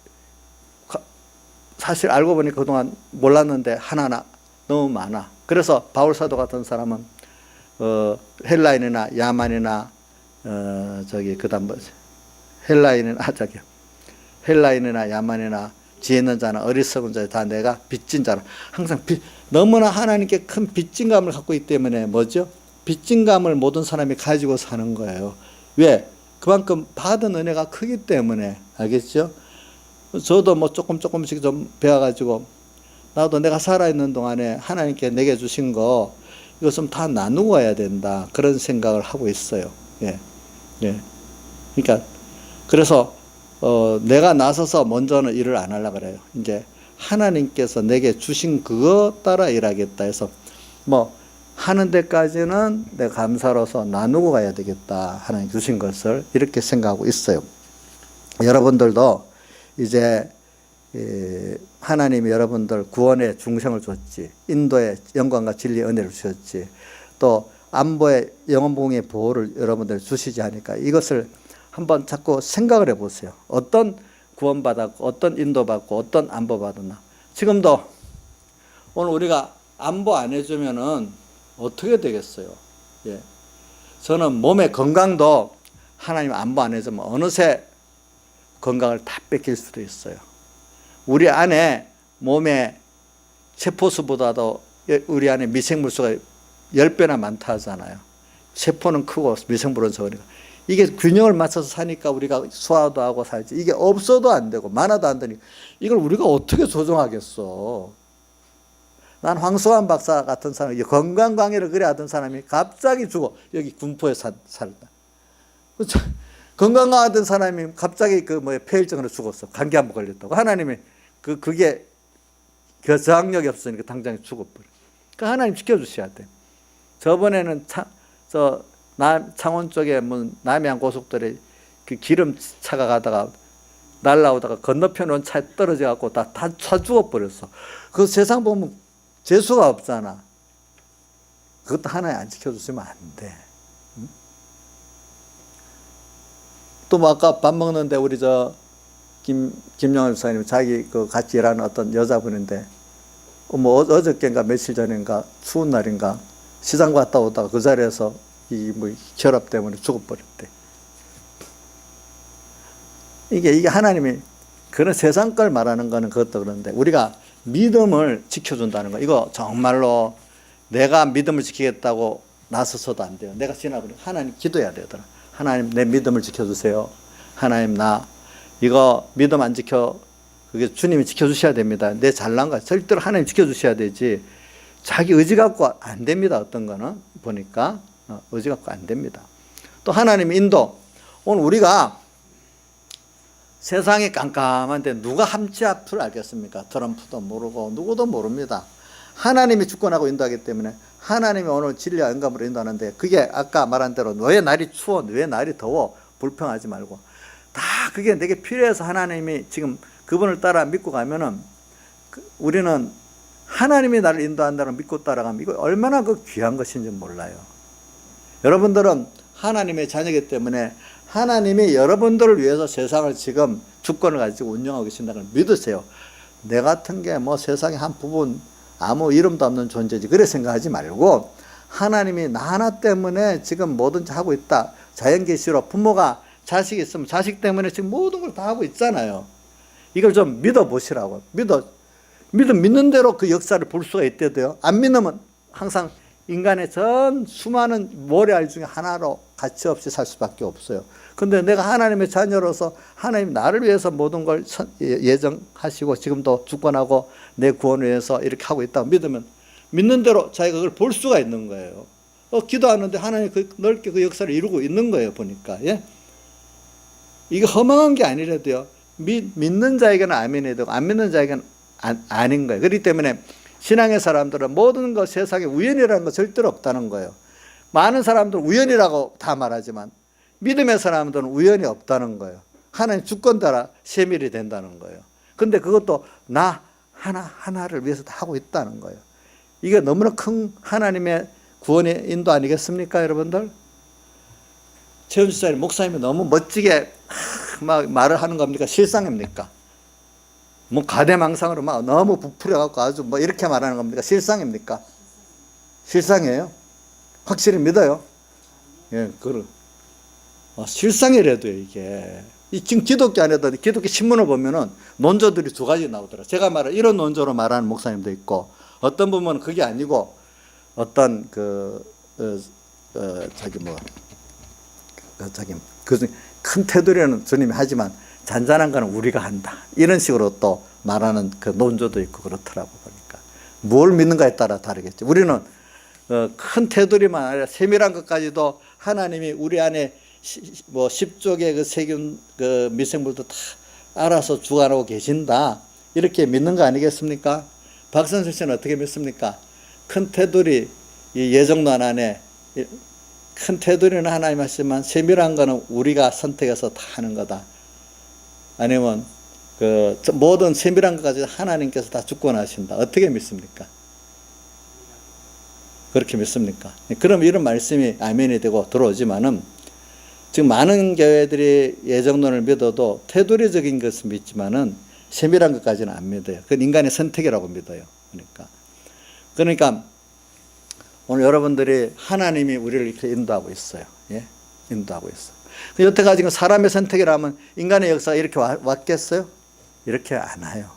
사실 알고 보니까 그동안 몰랐는데 하나하나 너무 많아. 그래서 바울사도 같은 사람은 헬라인이나 야만이나 헬라인이나 야만이나 지혜 있는 자나 어리석은 자 다 내가 빚진 자라. 항상 너무나 하나님께 큰 빚진감을 갖고 있기 때문에 뭐죠? 빚진감을 모든 사람이 가지고 사는 거예요. 왜? 그만큼 받은 은혜가 크기 때문에. 알겠죠? 저도 뭐 조금씩 좀 배워가지고 나도 내가 살아있는 동안에 하나님께 내게 주신 거 이거 좀 다 나누고 와야 된다. 그런 생각을 하고 있어요. 예. 예. 그러니까 그래서 내가 나서서 먼저는 일을 안 하려고 그래요. 이제 하나님께서 내게 주신 그거 따라 일하겠다 해서 뭐 하는 데까지는 내가 감사로서 나누고 가야 되겠다. 하나님 주신 것을 이렇게 생각하고 있어요. 여러분들도 이제 하나님이 여러분들 구원의 중생을 줬지, 인도의 영광과 진리의 은혜를 주셨지, 또 안보의 영원봉의 보호를 여러분들 주시지 하니까 이것을 한번 자꾸 생각을 해보세요. 어떤 구원받았고 어떤 인도받고 어떤 안보받았나. 지금도 오늘 우리가 안보 안 해주면은 어떻게 되겠어요? 예. 저는 몸의 건강도 하나님 안보 안 해주면 어느새 건강을 다 뺏길 수도 있어요. 우리 안에 몸에 세포수보다도 우리 안에 미생물수가 10배나 많다 하잖아요. 세포는 크고 미생물은 적으니까. 이게 균형을 맞춰서 사니까 우리가 소화도 하고 살지. 이게 없어도 안 되고 많아도 안 되니까 이걸 우리가 어떻게 조정하겠어. 난 황소환 박사 같은 사람이 건강 강의를 그래 하던 사람이 갑자기 죽어. 여기 군포에 살다. 건강 강하던 사람이 갑자기 폐혈증으로 죽었어. 감기 한번 걸렸다고. 하나님이 그게 저항력이 없으니까 당장 죽어버려. 그러니까 하나님 지켜주셔야 돼. 저번에는 창원 쪽에 남해안 고속도로에 그 기름차가 가다가 날라오다가 건너편 온 차에 떨어져 갖고 다 차 죽어버렸어. 그 세상 보면 재수가 없잖아. 그것도 하나님 안 지켜줬으면 안 돼. 응? 또 아까 밥 먹는데 우리 김영환 목사님 자기 같이 일하는 어떤 여자분인데 어저께인가 며칠 전인가 추운 날인가 시장 갔다 오다가 그 자리에서 혈압 때문에 죽어버렸대. 이게 하나님이 그런 세상 걸 말하는 거는 그것도 그런데 우리가 믿음을 지켜준다는 거 이거 정말로 내가 믿음을 지키겠다고 나서서도 안 돼요. 내가 지나버려. 하나님 기도해야 되더라. 하나님 내 믿음을 지켜주세요. 하나님 나 이거 믿음 안 지켜 그게 주님이 지켜주셔야 됩니다. 내 잘난 거 절대로 하나님 지켜주셔야 되지. 자기 의지 갖고 안 됩니다. 어떤 거는 보니까 의지 갖고 안 됩니다. 또 하나님 인도. 오늘 우리가 세상이 깜깜한데 누가 함치 앞을 알겠습니까? 트럼프도 모르고 누구도 모릅니다. 하나님이 주권하고 인도하기 때문에 하나님이 오늘 진리와 영감으로 인도하는데 그게 아까 말한 대로 왜 날이 추워 왜 날이 더워 불평하지 말고 다 그게 내게 필요해서 하나님이 지금 그분을 따라 믿고 가면은 우리는 하나님이 나를 인도한다고 믿고 따라가면 이거 얼마나 귀한 것인지 몰라요. 여러분들은 하나님의 자녀이기 때문에 하나님이 여러분들을 위해서 세상을 지금 주권을 가지고 운영하고 계신다는 걸 믿으세요. 내 같은 게 세상의 한 부분 아무 이름도 없는 존재지 그래 생각하지 말고 하나님이 나 하나 때문에 지금 뭐든지 하고 있다. 자연계시로 부모가 자식이 있으면 자식 때문에 지금 모든 걸 다 하고 있잖아요. 이걸 좀 믿어보시라고. 믿는 대로 그 역사를 볼 수가 있대도요. 안 믿으면 항상 인간의 전 수많은 모래알 중에 하나로 가치없이 살 수밖에 없어요. 근데 내가 하나님의 자녀로서 하나님 나를 위해서 모든 걸 예정하시고 지금도 주권하고 내 구원을 위해서 이렇게 하고 있다고 믿으면 믿는 대로 자기가 그걸 볼 수가 있는 거예요. 기도하는데 하나님이 넓게 그 역사를 이루고 있는 거예요. 보니까. 예? 이게 허망한 게 아니라도요. 믿는 자에게는 아멘이 되고 안 믿는 자에게는 아닌 거예요. 그렇기 때문에 신앙의 사람들은 모든 것 세상에 우연이라는 거 절대로 없다는 거예요. 많은 사람들은 우연이라고 다 말하지만 믿음의 사람들은 우연이 없다는 거예요. 하나님 주권 따라 세밀이 된다는 거예요. 근데 그것도 나 하나를 위해서 다 하고 있다는 거예요. 이게 너무나 큰 하나님의 구원의 인도 아니겠습니까, 여러분들? 최은수 목사님, 목사님이 너무 멋지게 막 말을 하는 겁니까? 실상입니까? 가대망상으로 막 너무 부풀려갖고 아주 이렇게 말하는 겁니까? 실상입니까? 실상이에요? 확실히 믿어요? 예, 실상이라도요, 이게. 이 지금 기독교 안에도 기독교 신문을 보면은 논조들이 두 가지 나오더라. 제가 말한 이런 논조로 말하는 목사님도 있고, 어떤 부분은 그게 아니고 어떤 큰 테두리는 주님이 하지만 잔잔한 거는 우리가 한다. 이런 식으로 또 말하는 그 논조도 있고 그렇더라고 보니까. 뭘 믿는가에 따라 다르겠죠. 우리는 큰 테두리만 아니라 세밀한 것까지도 하나님이 우리 안에 10쪽의 그 세균 그 미생물도 다 알아서 주관하고 계신다. 이렇게 믿는 거 아니겠습니까? 박선생 씨는 어떻게 믿습니까? 큰 테두리 이 예정론 안에 큰 테두리는 하나님 하시지만 세밀한 거는 우리가 선택해서 다 하는 거다. 아니면 그 모든 세밀한 것까지 하나님께서 다 주권하신다. 어떻게 믿습니까? 그렇게 믿습니까? 그럼 이런 말씀이 아멘이 되고 들어오지만은 지금 많은 교회들이 예정론을 믿어도 테두리적인 것을 믿지만은 세밀한 것까지는 안 믿어요. 그건 인간의 선택이라고 믿어요. 그러니까 오늘 여러분들이 하나님이 우리를 이렇게 인도하고 있어요. 예? 인도하고 있어요. 여태까지 사람의 선택이라면 인간의 역사가 이렇게 왔겠어요? 이렇게 안 와요.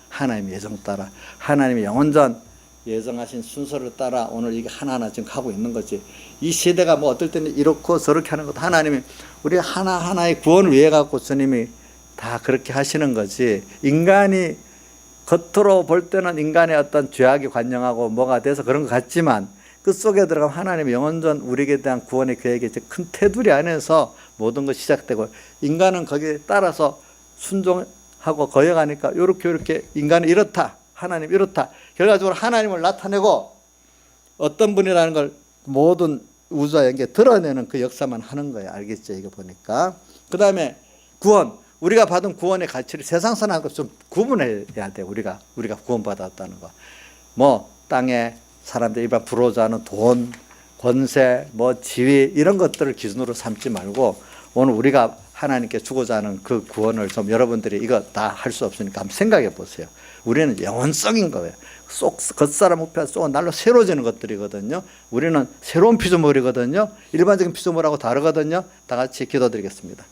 하나님의 예정 따라, 하나님의 영원전 예정하신 순서를 따라 오늘 이게 하나하나 지금 가고 있는 거지. 이 시대가 뭐 어떨 때는 이렇고 저렇게 하는 것도 하나님이 우리 하나하나의 구원을 위해 갖고 주님이 다 그렇게 하시는 거지. 인간이 겉으로 볼 때는 인간의 어떤 죄악이 관영하고 뭐가 돼서 그런 것 같지만 그 속에 들어가면 하나님의 영원전 우리에게 대한 구원의 계획이 큰 테두리 안에서 모든 것이 시작되고 인간은 거기에 따라서 순종하고 거여가니까 요렇게 인간은 이렇다. 하나님 이렇다. 결과적으로 하나님을 나타내고 어떤 분이라는 걸 모든 우주와 연계 드러내는 그 역사만 하는 거예요. 알겠죠? 이거 보니까. 그 다음에 구원. 우리가 받은 구원의 가치를 세상 사람하고 좀 구분해야 돼. 우리가 구원받았다는 거. 뭐 땅에 사람들 일반 부러워져 하는 돈, 권세, 뭐 지위 이런 것들을 기준으로 삼지 말고 오늘 우리가 하나님께 주고자 하는 그 구원을 좀 여러분들이 이거 다 할 수 없으니까 한번 생각해 보세요. 우리는 영원성인 거예요. 겉사람 우편 쏙 날로 새로워지는 것들이거든요. 우리는 새로운 피조물이거든요. 일반적인 피조물하고 다르거든요. 다 같이 기도드리겠습니다.